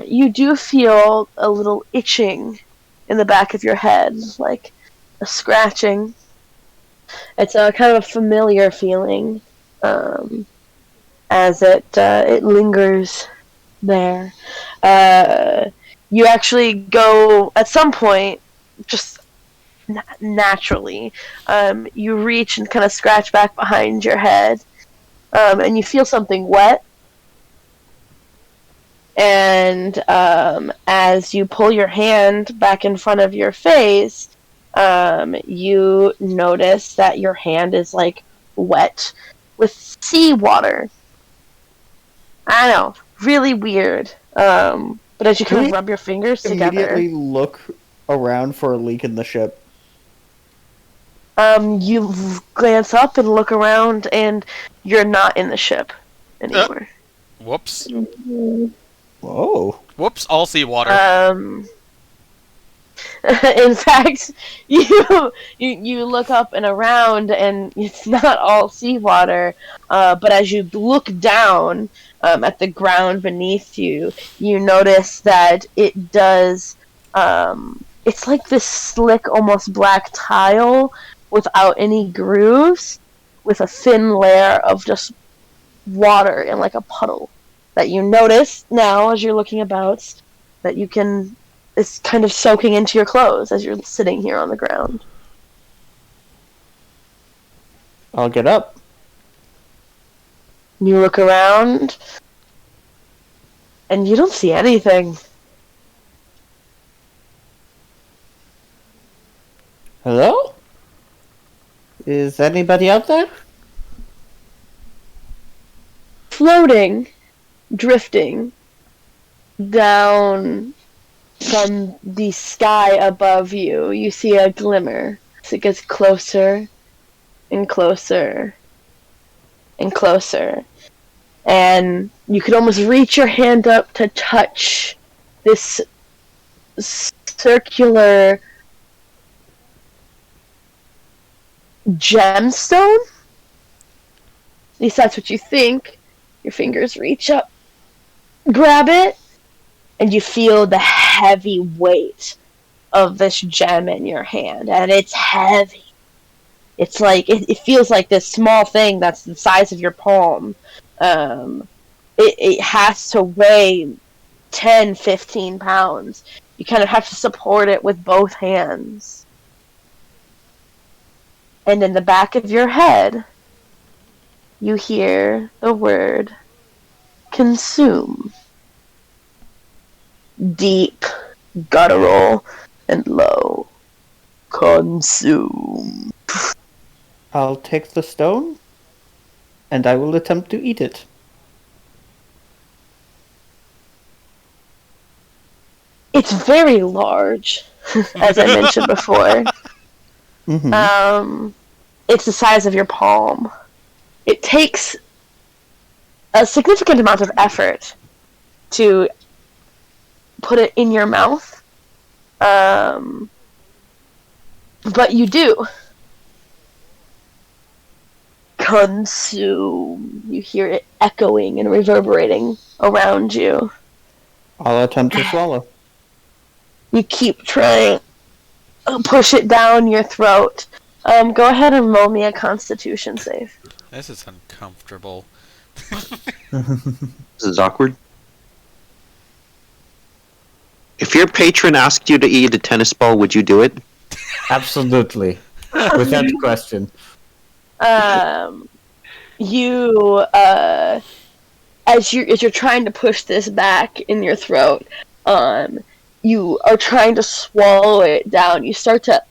you do feel a little itching in the back of your head, like a scratching. It's a kind of a familiar feeling, as it lingers there. You actually go at some point, just naturally, you reach and kind of scratch back behind your head, and you feel something wet. And as you pull your hand back in front of your face, you notice that your hand is like wet with seawater. I know, really weird. But as you kind of rub your fingers together, Immediately look around for a leak in the ship. you glance up and look around, and you're not in the ship anymore. Whoops. Whoa. Whoops, all seawater. In fact, you look up and around, and it's not all seawater. But as you look down at the ground beneath you, you notice that it does. It's like this slick, almost black tile without any grooves, with a thin layer of just water in like a puddle that you notice now as you're looking about, that you can. It's kind of soaking into your clothes as you're sitting here on the ground. I'll get up. You look around. and you don't see anything. Hello? Is anybody out there? Floating, drifting down from the sky above you, you see a glimmer as it gets closer and closer and closer. And you could almost reach your hand up to touch this circular gemstone. At least that's what you think. Your fingers reach up, grab it, and you feel the heavy weight of this gem in your hand. And it's heavy. It's like, it feels like this small thing that's the size of your palm. It has to weigh 10, 15 pounds. You kind of have to support it with both hands. And in the back of your head, you hear the word consume. Deep, guttural, and low. Consume. I'll take the stone, and I will attempt to eat it. It's very large, as I mentioned before. Mm-hmm. It's the size of your palm. It takes a significant amount of effort to put it in your mouth. But you do. Consume. You hear it echoing and reverberating around you. I'll attempt to swallow. You keep trying. Push it down your throat. Go ahead and roll me a Constitution save. This is uncomfortable. This is awkward. If your patron asked you to eat a tennis ball, would you do it? Absolutely. Without question. You as you're trying to push this back in your throat, you are trying to swallow it down. You start to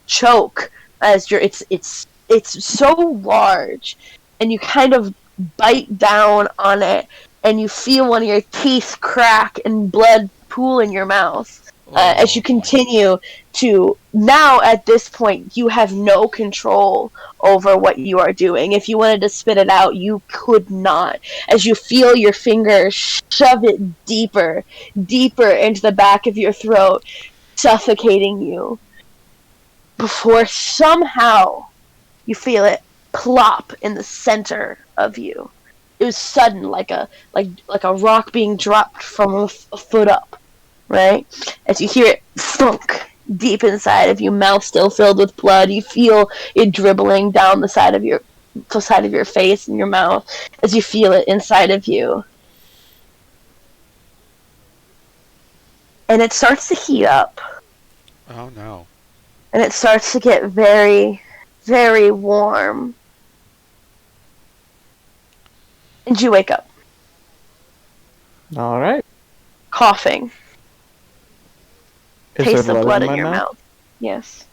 choke as it's so large, and you kind of bite down on it, and you feel one of your teeth crack and blood pool in your mouth. As you continue to, now at this point, you have no control over what you are doing. If you wanted to spit it out, you could not. As you feel your fingers shove it deeper, deeper into the back of your throat, suffocating you, before somehow you feel it plop in the center of you. It was sudden, like a rock being dropped from a foot up. Right? As you hear it thunk deep inside of you, mouth still filled with blood, you feel it dribbling down the side of your face and your mouth as you feel it inside of you. And it starts to heat up. Oh no. And it starts to get very, very warm. And you wake up. Alright. Coughing. Is Taste there the blood in in my your mouth? mouth. Yes.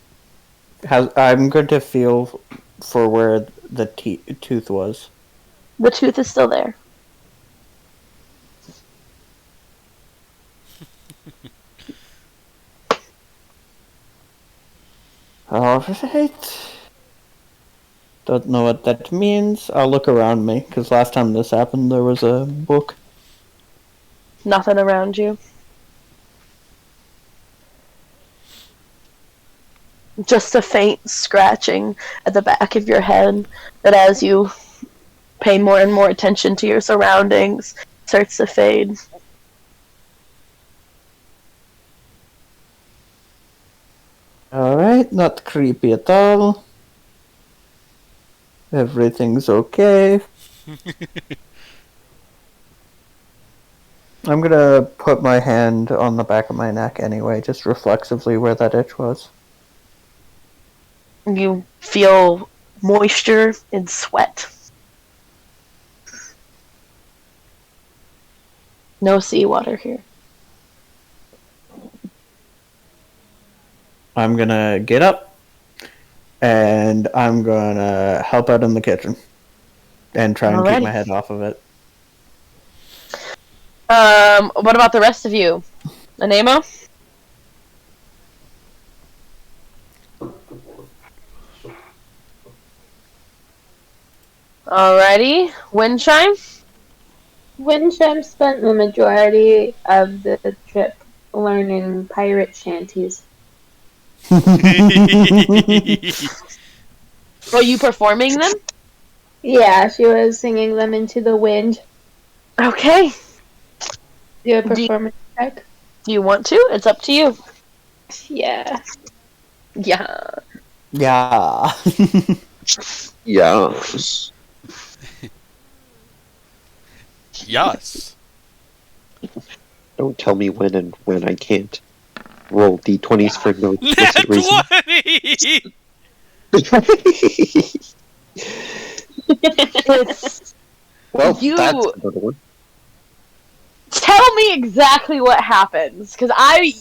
I'm going to feel for where the tooth was. The tooth is still there. Alright. Don't know what that means. I'll look around me, because last time this happened there was a book. Nothing around you. Just a faint scratching at the back of your head that, as you pay more and more attention to your surroundings, starts to fade. Alright, not creepy at all. Everything's okay. I'm gonna put my hand on the back of my neck anyway, just reflexively where that itch was. You feel moisture and sweat. No seawater here. I'm gonna get up, and I'm gonna help out in the kitchen, and try and keep Alrighty. my head off of it. What about the rest of you? Anemo? Alrighty. Windchime? Windchime spent the majority of the trip learning pirate shanties. Are you performing them? Yeah, she was singing them into the wind. Okay. Do a Do you- performance check? Do you want to? It's up to you. Yeah. Yeah. Yeah. Yes. Yes. Don't tell me when and when I can't roll d20s for no Nat explicit reason. 20! It's Well, You- that's another one. Tell me exactly what happens, because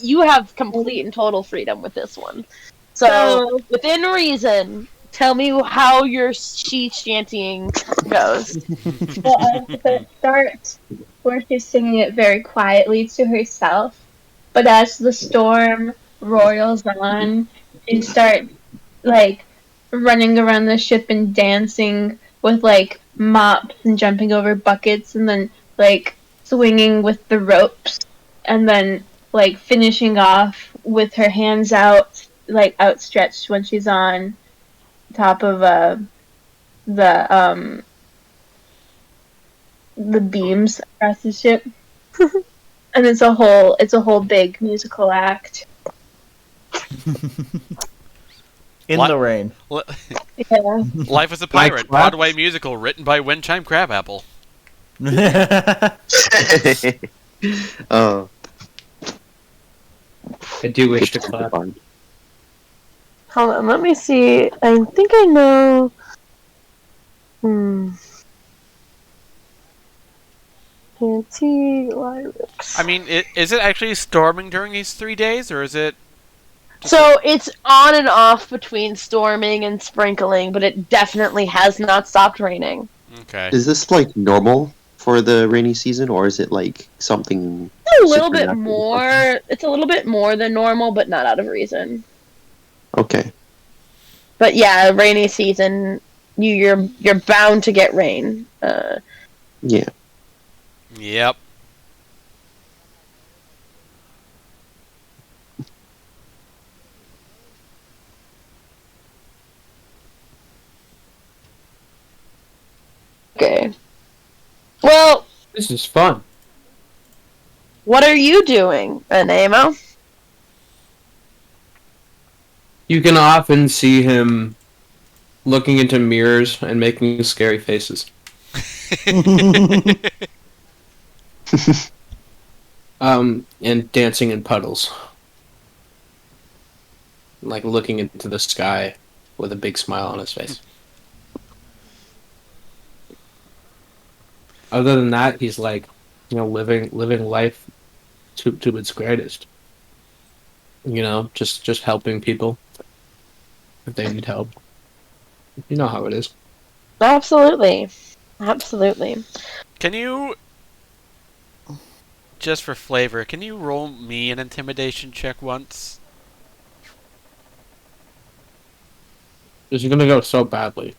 you have complete and total freedom with this one. So, within reason, tell me how your she shantying goes. Well, it starts where she's singing it very quietly to herself, but as the storm roils on, she starts like running around the ship and dancing with like mops and jumping over buckets, and then like swinging with the ropes, and then like finishing off with her hands out, like outstretched when she's on top of the beams across the ship. And it's a whole big musical act. In What? the rain. Yeah. Life as a Pirate, Broadway musical written by Windchime Crabapple. Oh, I do wish to clap. Hold on, let me see. I think I know. Lyrics. I mean, is it actually storming during these 3 days, or is it... So it's on and off between storming and sprinkling, but it definitely has not stopped raining. Okay. is this like normal for the rainy season, or is it like something? A little bit supernatural? more. It's a little bit more than normal, but not out of reason. Okay. But yeah, rainy season. You're bound to get rain. Yeah. Yep. Okay. Well, This is fun. what are you doing, Anemo? You can often see him looking into mirrors and making scary faces. And dancing in puddles. Like looking into the sky with a big smile on his face. Other than that, he's like, living life to its greatest. Just helping people if they need help. You know how it is. Absolutely. Absolutely. Can you... Just for flavor, can you roll me an intimidation check once? This is gonna go so badly.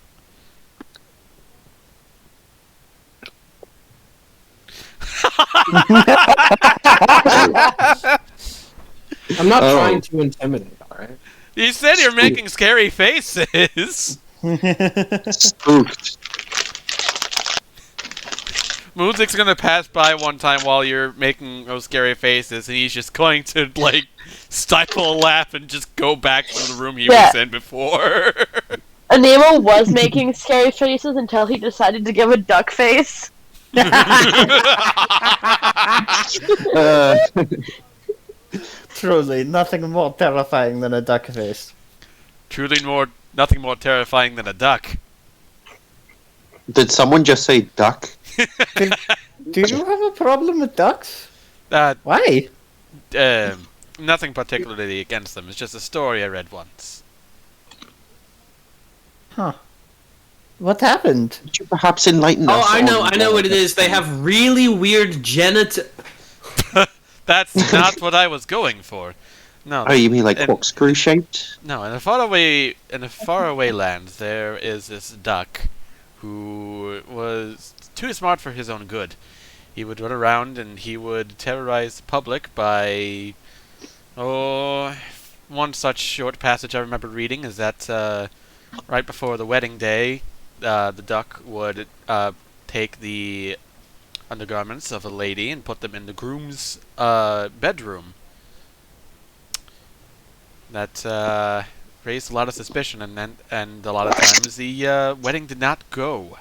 I'm not trying to intimidate, alright? You said you're making scary faces! Spooked. Moonzik's gonna pass by one time while you're making those scary faces, and he's just going to, like, stifle a laugh and just go back to the room he was in before. Anemo was making scary faces until he decided to give a duck face. Truly, nothing more terrifying than a duck face. Truly nothing more terrifying than a duck. Did someone just say duck? Do you have a problem with ducks? Uh, Why? nothing particularly against them. It's just a story I read once. Huh. What happened? Could you perhaps enlighten Oh, us? I know on, what it is. They have really weird That's not what I was going for. No. Oh, you mean like in- corkscrew shaped? No, in a faraway land, there is this duck who was too smart for his own good. He would run around and he would terrorize the public by, one such short passage I remember reading is that right before the wedding day, the duck would take the undergarments of a lady and put them in the groom's bedroom. That raised a lot of suspicion, and a lot of times the wedding did not go.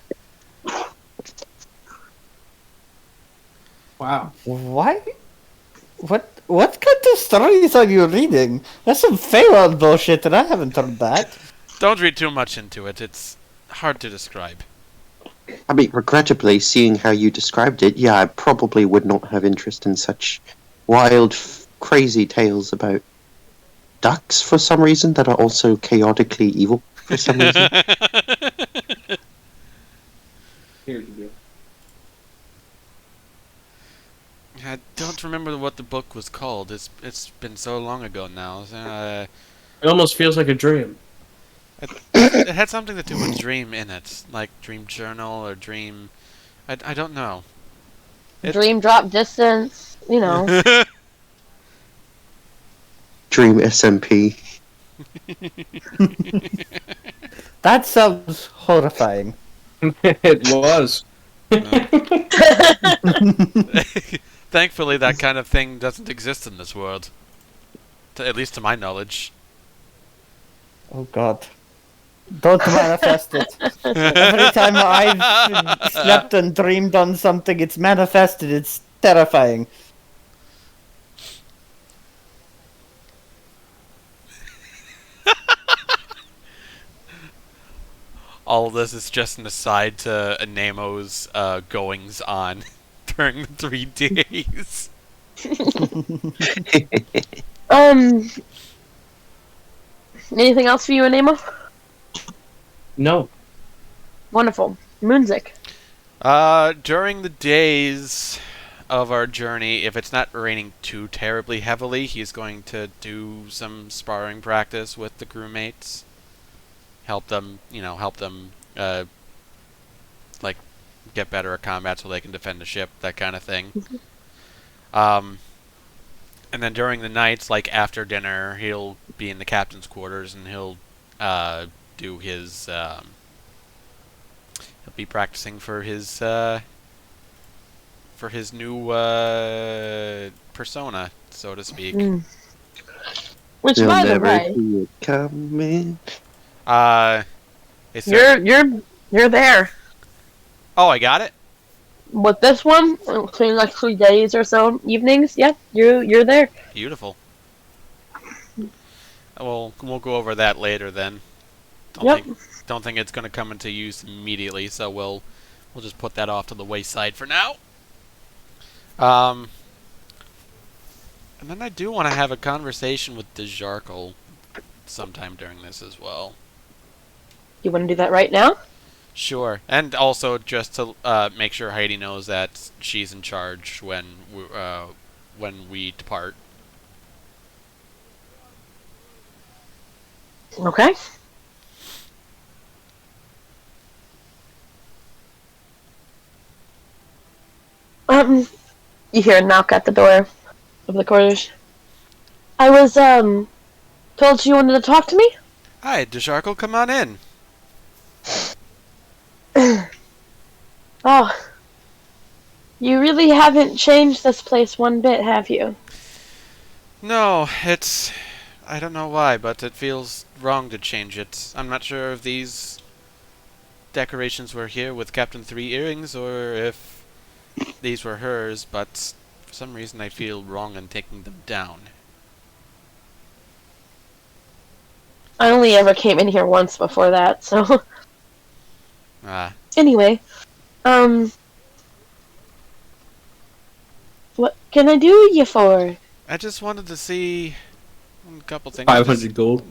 Wow. Why? What kind of stories are you reading? That's some Feywild bullshit, and I haven't heard that. Don't read too much into it. It's hard to describe. I mean, regrettably, seeing how you described it, yeah, I probably would not have interest in such wild, crazy tales about ducks for some reason that are also chaotically evil for some reason. Here you go. I don't remember what the book was called. It's been so long ago now. It almost feels like a dream. It had something to do with dream in it, like dream journal or dream. I don't know. Dream drop distance, you know. Dream SMP. That sounds horrifying. It was. Thankfully, that kind of thing doesn't exist in this world. At least to my knowledge. Oh god. Don't manifest it. Every time I've slept and dreamed on something, it's manifested. It's terrifying. All of this is just an aside to Anemo's goings on during the 3 days. Anything else for you, Anemo? No. Wonderful. Moonzik. During the days of our journey, if it's not raining too terribly heavily, he's going to do some sparring practice with the crewmates. Help them, like, get better at combat so they can defend the ship, that kind of thing. And then during the nights, like after dinner, he'll be in the captain's quarters and he'll do his, he'll be practicing for his new persona, so to speak. Which, You'll by the never way, see it coming. you're there. Oh, I got it? With this one, between like 3 days or so, evenings, yeah, you're there. Beautiful. Well, we'll go over that later then. Don't think it's going to come into use immediately, so we'll just put that off to the wayside for now. And then I do want to have a conversation with Dejarkle sometime during this as well. You want to do that right now? Sure, and also just to make sure Heidi knows that she's in charge when we depart. Okay. You hear a knock at the door of the quarters. I was, told you wanted to talk to me? Hi, Dejarkle, come on in. Oh. You really haven't changed this place one bit, have you? No, I don't know why, but it feels wrong to change it. I'm not sure if these decorations were here with Captain Three Earrings or if these were hers, but for some reason I feel wrong in taking them down. I only ever came in here once before that, so... Ah. Anyway, What can I do you for? I just wanted to see a couple things. 500 gold.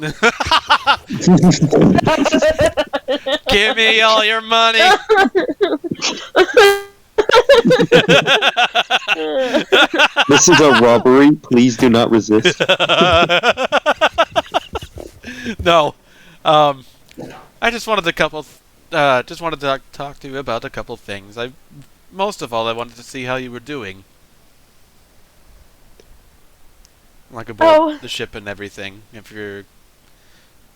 Give me all your money. This is a robbery. Please do not resist. No, I just wanted to talk to you about a couple things. Most of all, I wanted to see how you were doing, like aboard the ship and everything. If you're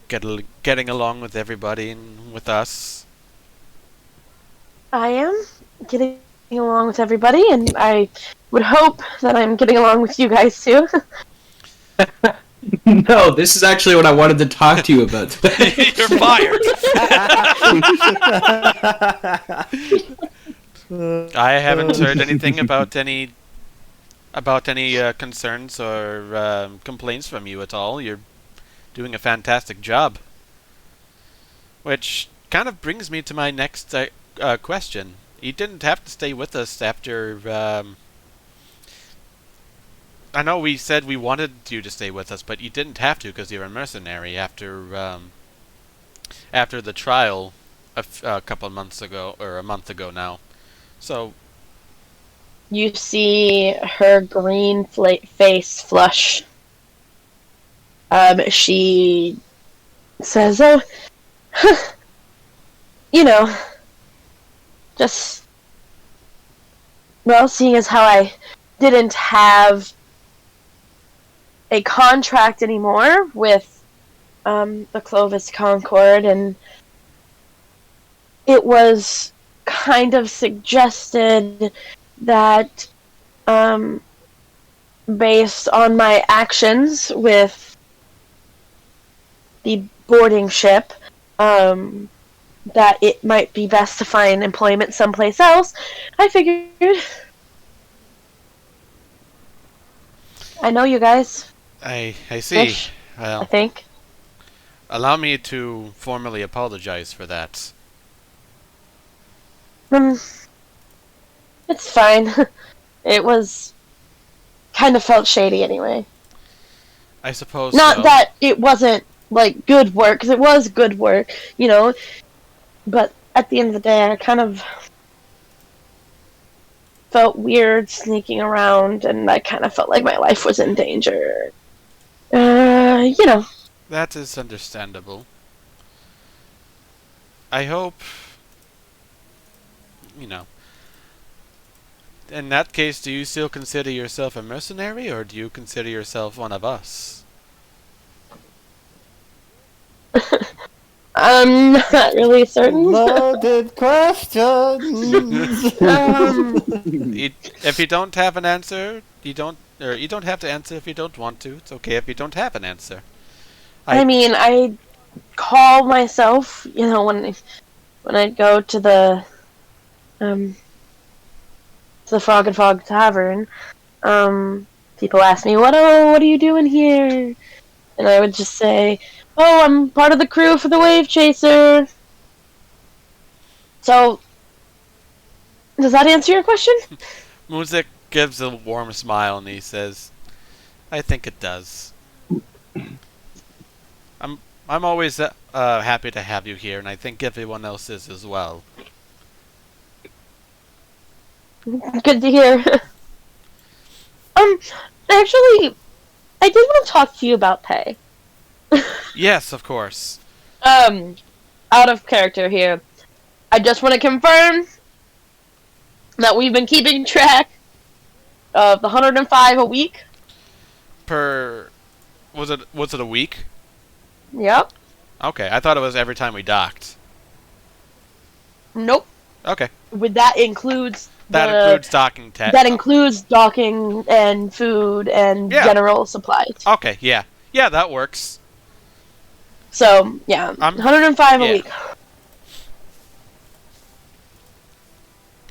getting along with everybody and with us. I am getting along with everybody, and I would hope that I'm getting along with you guys too. No, this is actually what I wanted to talk to you about today. You're fired. I haven't heard anything about any concerns or complaints from you at all. You're doing a fantastic job. Which kind of brings me to my next question. You didn't have to stay with us after. I know we said we wanted you to stay with us, but you didn't have to because you're a mercenary after the trial a couple of months ago, or a month ago now. So You see her green face flush. She says, "Oh, just, well, seeing as how I didn't have a contract anymore with the Clovis Concord, and it was kind of suggested that based on my actions with the boarding ship, that it might be best to find employment someplace else. I figured, I know you guys. I see. Fish, I Well, think. allow me to formally apologize for that. It's fine. It was kind of felt shady anyway. I suppose Not so. that it wasn't like good work, because it was good work, but at the end of the day, I kind of felt weird sneaking around, and I kind of felt like my life was in danger. That is understandable. I hope, in that case, do you still consider yourself a mercenary, or do you consider yourself one of us? I'm not really certain. Loaded questions. If you don't have an answer, you don't have to answer if you don't want to. It's okay if you don't have an answer. I mean, I call myself, when I go to the Frog and Fog Tavern, people ask me, what are you doing here? And I would just say, oh, I'm part of the crew for the Wavechaser. So, does that answer your question? Music gives a warm smile and he says, I think it does. I'm always happy to have you here, and I think everyone else is as well. Good to hear. Actually, I did want to talk to you about pay. Yes, of course. Out of character here. I just want to confirm that we've been keeping track of the 105 a week. Was it a week? Yep. Okay, I thought it was every time we docked. Nope. Okay. That includes docking tech. That includes docking and food and general supplies. Okay, yeah. Yeah, that works. So, yeah, 105 a week.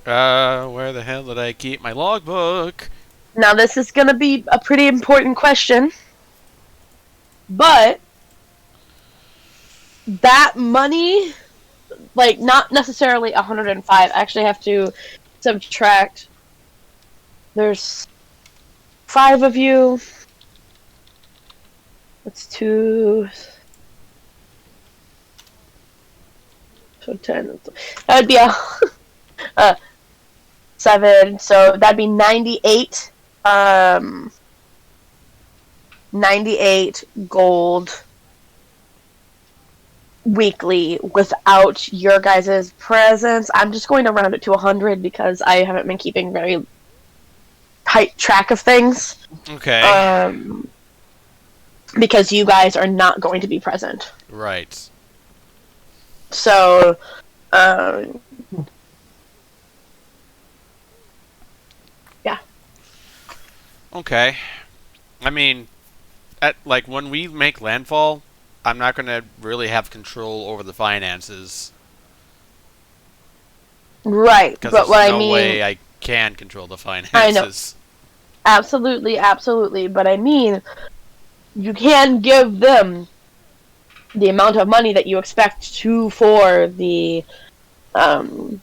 Where the hell did I keep my logbook? Now, this is going to be a pretty important question. But that money, like, not necessarily 105. I actually have to subtract. There's 5 of you. That's 2. So 10. That would be a 7. So that'd be 98. 98 gold weekly without your guys' presence. I'm just going to round it to 100 because I haven't been keeping very tight track of things. Okay. Because you guys are not going to be present. Right. So, yeah. Okay. I mean, when we make landfall, I'm not going to really have control over the finances. Right, Because but there's what no I mean... way I can control the finances. I know. Absolutely, absolutely. But I mean, you can give them the amount of money that you expect to for the months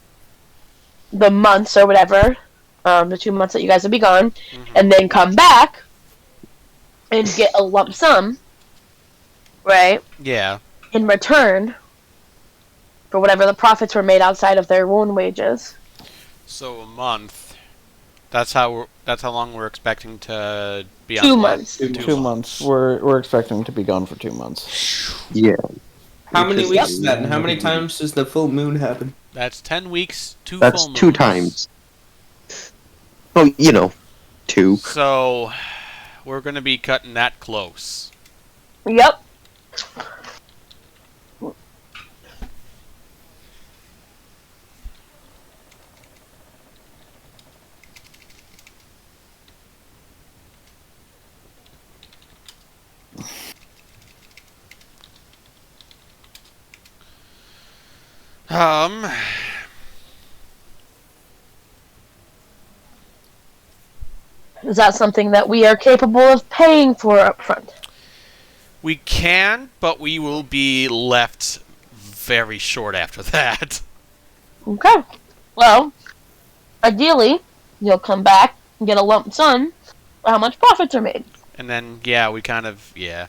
or whatever, the 2 months that you guys will be gone, and then come back and get a lump sum, right? Yeah. In return for whatever the profits were made outside of their own wages. So a month. That's how long we're expecting to be 2 on. months. 2 months. We're expecting to be gone for 2 months. Yeah. How many Which weeks is- is that, and how many times does the full moon happen? That's 10 weeks, 2 That's full 2 moons. times. Oh, 2. So we're going to be cutting that close. Yep. Is that something that we are capable of paying for up front? We can, but we will be left very short after that. Okay. Well, ideally, you'll come back and get a lump sum for how much profits are made. And then, yeah, we kind of, yeah.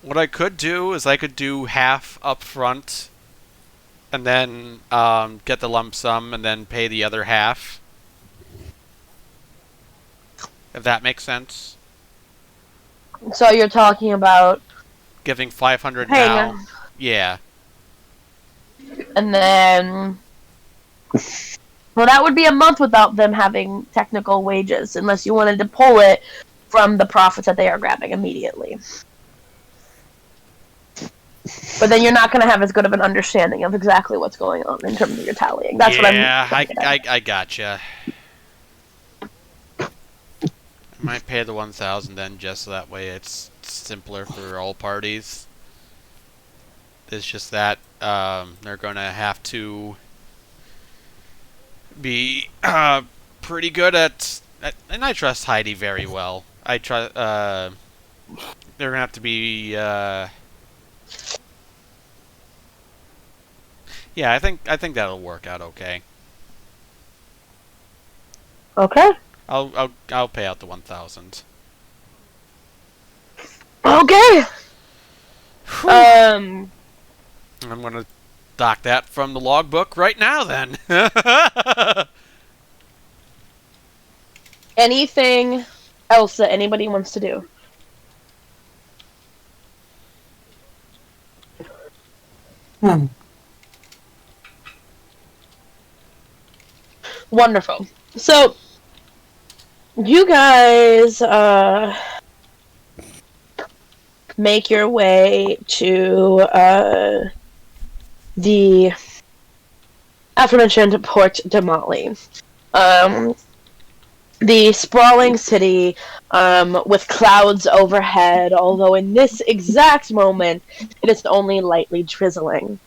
What I could do is I could do half up front and then get the lump sum and then pay the other half. If that makes sense. So you're talking about Giving 500 paying now. them, Yeah. and then... Well, that would be a month without them having technical wages, unless you wanted to pull it from the profits that they are grabbing immediately. But then you're not going to have as good of an understanding of exactly what's going on in terms of your tallying. That's what I'm... Yeah, trying to get at. I gotcha. I might pay the 1,000 then, just so that way it's simpler for all parties. It's just that they're going to have to be pretty good at... And I trust Heidi very well. I trust... they're going to have to be... Yeah, I think that'll work out okay. Okay. I'll pay out the 1,000. Okay. I'm gonna dock that from the logbook right now. Then. Anything else that anybody wants to do? Wonderful. So, you guys make your way to the aforementioned Port de Mali. The sprawling city with clouds overhead, although in this exact moment it is only lightly drizzling.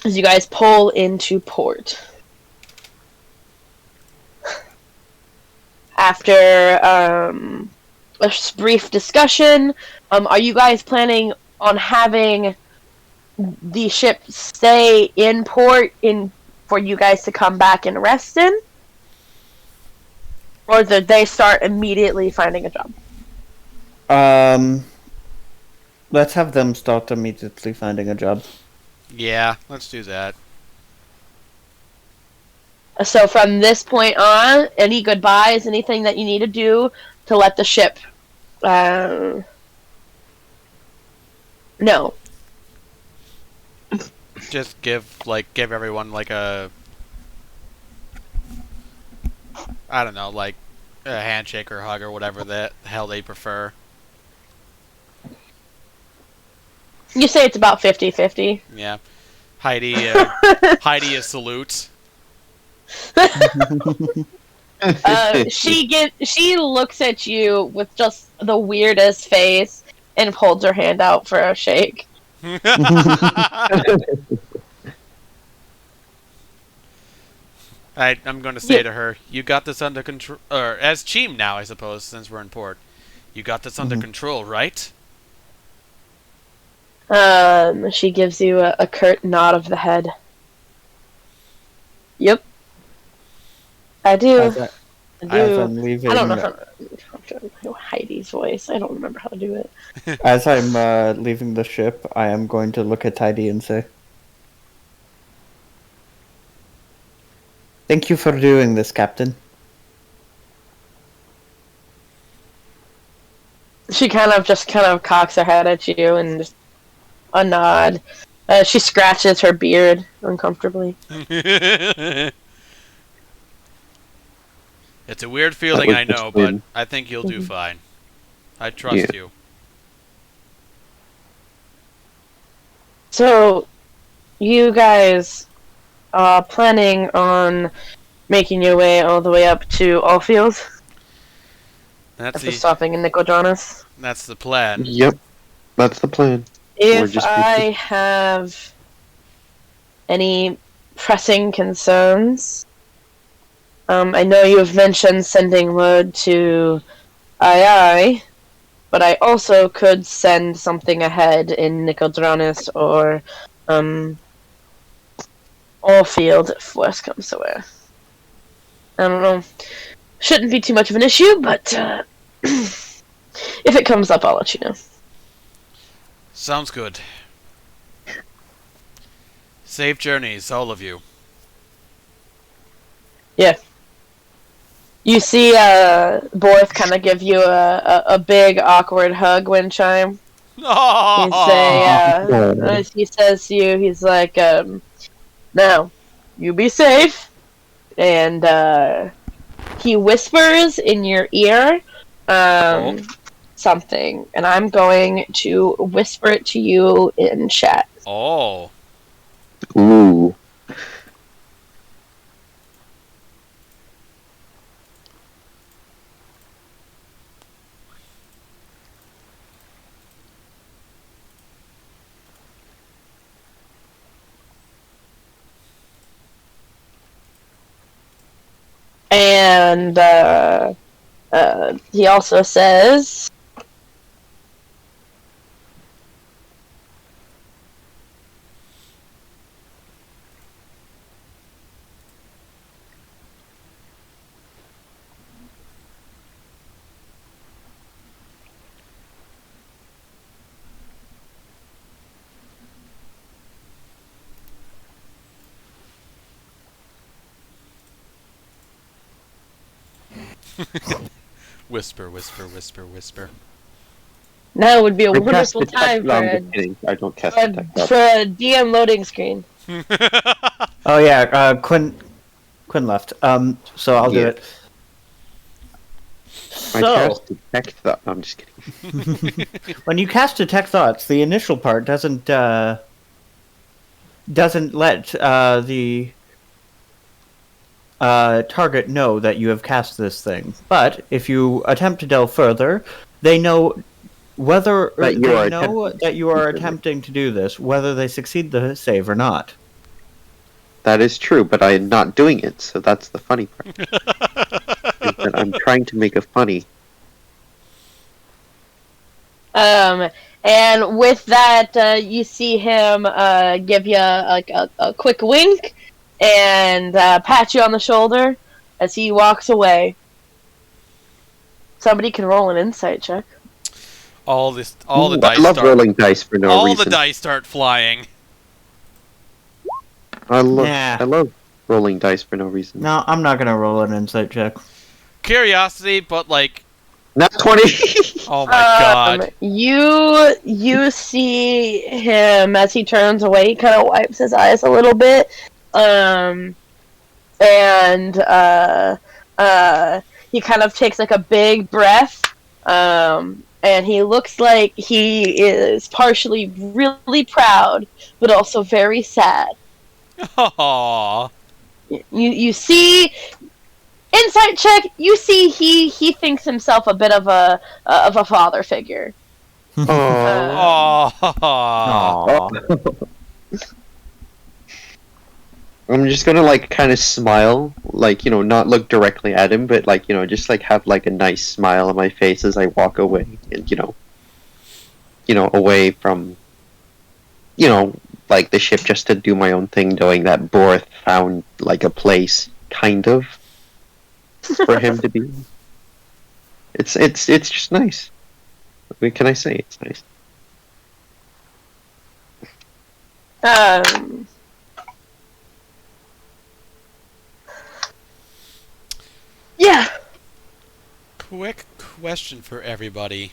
As you guys pull into port. After a brief discussion, are you guys planning on having the ship stay in port for you guys to come back and rest in? Or did they start immediately finding a job? Let's have them start immediately finding a job. Yeah, let's do that. So from this point on, any goodbyes, anything that you need to do to let the ship know. Just give everyone like a, I don't know, like a handshake or hug or whatever the hell they prefer. You say it's about 50-50. Yeah. Heidi a salute. She looks at you with just the weirdest face and holds her hand out for a shake. I'm going to say to her, you got this under control, or as Cheem now, I suppose, since we're in port. You got this under control, right? She gives you a curt nod of the head. Yep. I do. As I do. I'm leaving, I don't know if I'm trying to do Heidi's voice. I don't remember how to do it. as I'm leaving the ship, I am going to look at Heidi and say, "Thank you for doing this, Captain." She kind of cocks her head at you and just a nod. She scratches her beard uncomfortably. It's a weird feeling, I know, but I think you'll do fine. I trust you. So, you guys are planning on making your way all the way up to Allfield? After stopping in Nicodranas? That's the plan. Yep, that's the plan. If I have any pressing concerns, I know you've mentioned sending word to II, but I also could send something ahead in Nicodranas or Allfield if worse comes to worse. I don't know. Shouldn't be too much of an issue, but if it comes up, I'll let you know. Sounds good. Safe journeys, all of you. Yeah. You see Borth kind of give you a big, awkward hug, Windchime. He says to you, he's like, now, you be safe. And he whispers in your ear something. And I'm going to whisper it to you in chat. Oh. Ooh. And he also says, Whisper, whisper, whisper, whisper. now would be a wonderful time for a DM loading screen. Oh yeah, Quinn left. So I'll do it. I cast detect thought. No, I'm just kidding. When you cast detect thoughts, the initial part doesn't let the target know that you have cast this thing. But if you attempt to delve further, they know whether that you are attempting to do this, whether they succeed the save or not. That is true, but I'm not doing it, so that's the funny part. Is that I'm trying to make it funny. And with that, you see him give you a quick wink and pat you on the shoulder as he walks away. Somebody can roll an insight check. All the Ooh, dice I love start. rolling dice for no all reason. the dice start flying. I Nah. love rolling dice for no reason. No, I'm not gonna roll an insight check. Curiosity, but like, Not 20. oh my god. You see him as he turns away. He kind of wipes his eyes a little bit, and he kind of takes like a big breath, and he looks like he is partially really proud, but also very sad. Aww. You see. Insight check. You see, he thinks himself a bit of a father figure. Aww. Aww. I'm just gonna like kind of smile, like, you know, not look directly at him, but like, you know, just like have like a nice smile on my face as I walk away, and you know, away from, you know, like the ship, just to do my own thing, knowing that Borth found like a place, kind of, for him to be. It's just nice. What can I say? It's nice. Yeah. Quick question for everybody.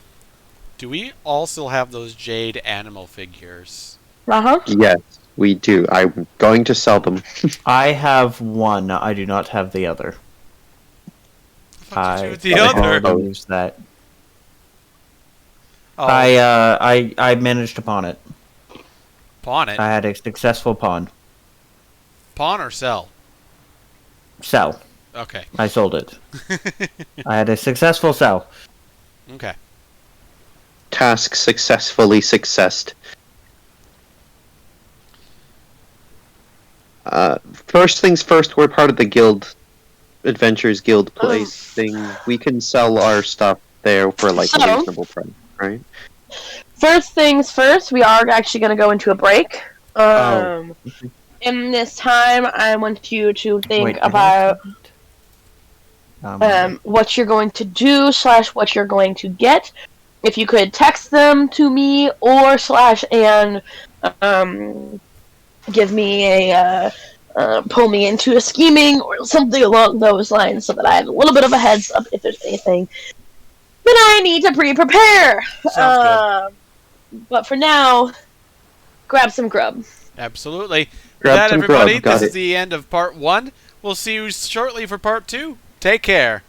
Do we also have those jade animal figures? Uh-huh. Yes, we do. I'm going to sell them. I have one. I do not have the other. What did you do with the I other? already used that. Oh, I managed to pawn it. pawn it. I had a successful pawn. Pawn or sell? Sell. Okay. I sold it. I had a successful sell. Okay. Task successfully successed. First things first, we're part of the guild, Adventures Guild place thing. We can sell our stuff there for like a So- reasonable price, right? First things first, we are actually going to go into a break. Oh. In this time, I want you to think Wait, did I about sell it? what you're going to do / what you're going to get. If you could text them to me or / and give me a pull me into a scheming or something along those lines, so that I have a little bit of a heads up if there's anything that I need to prepare. Sounds But for now, grab some grub. good. Absolutely. With Grab that, some everybody, grub, got this is it. the end of part 1. We'll see you shortly for part 2. Take care.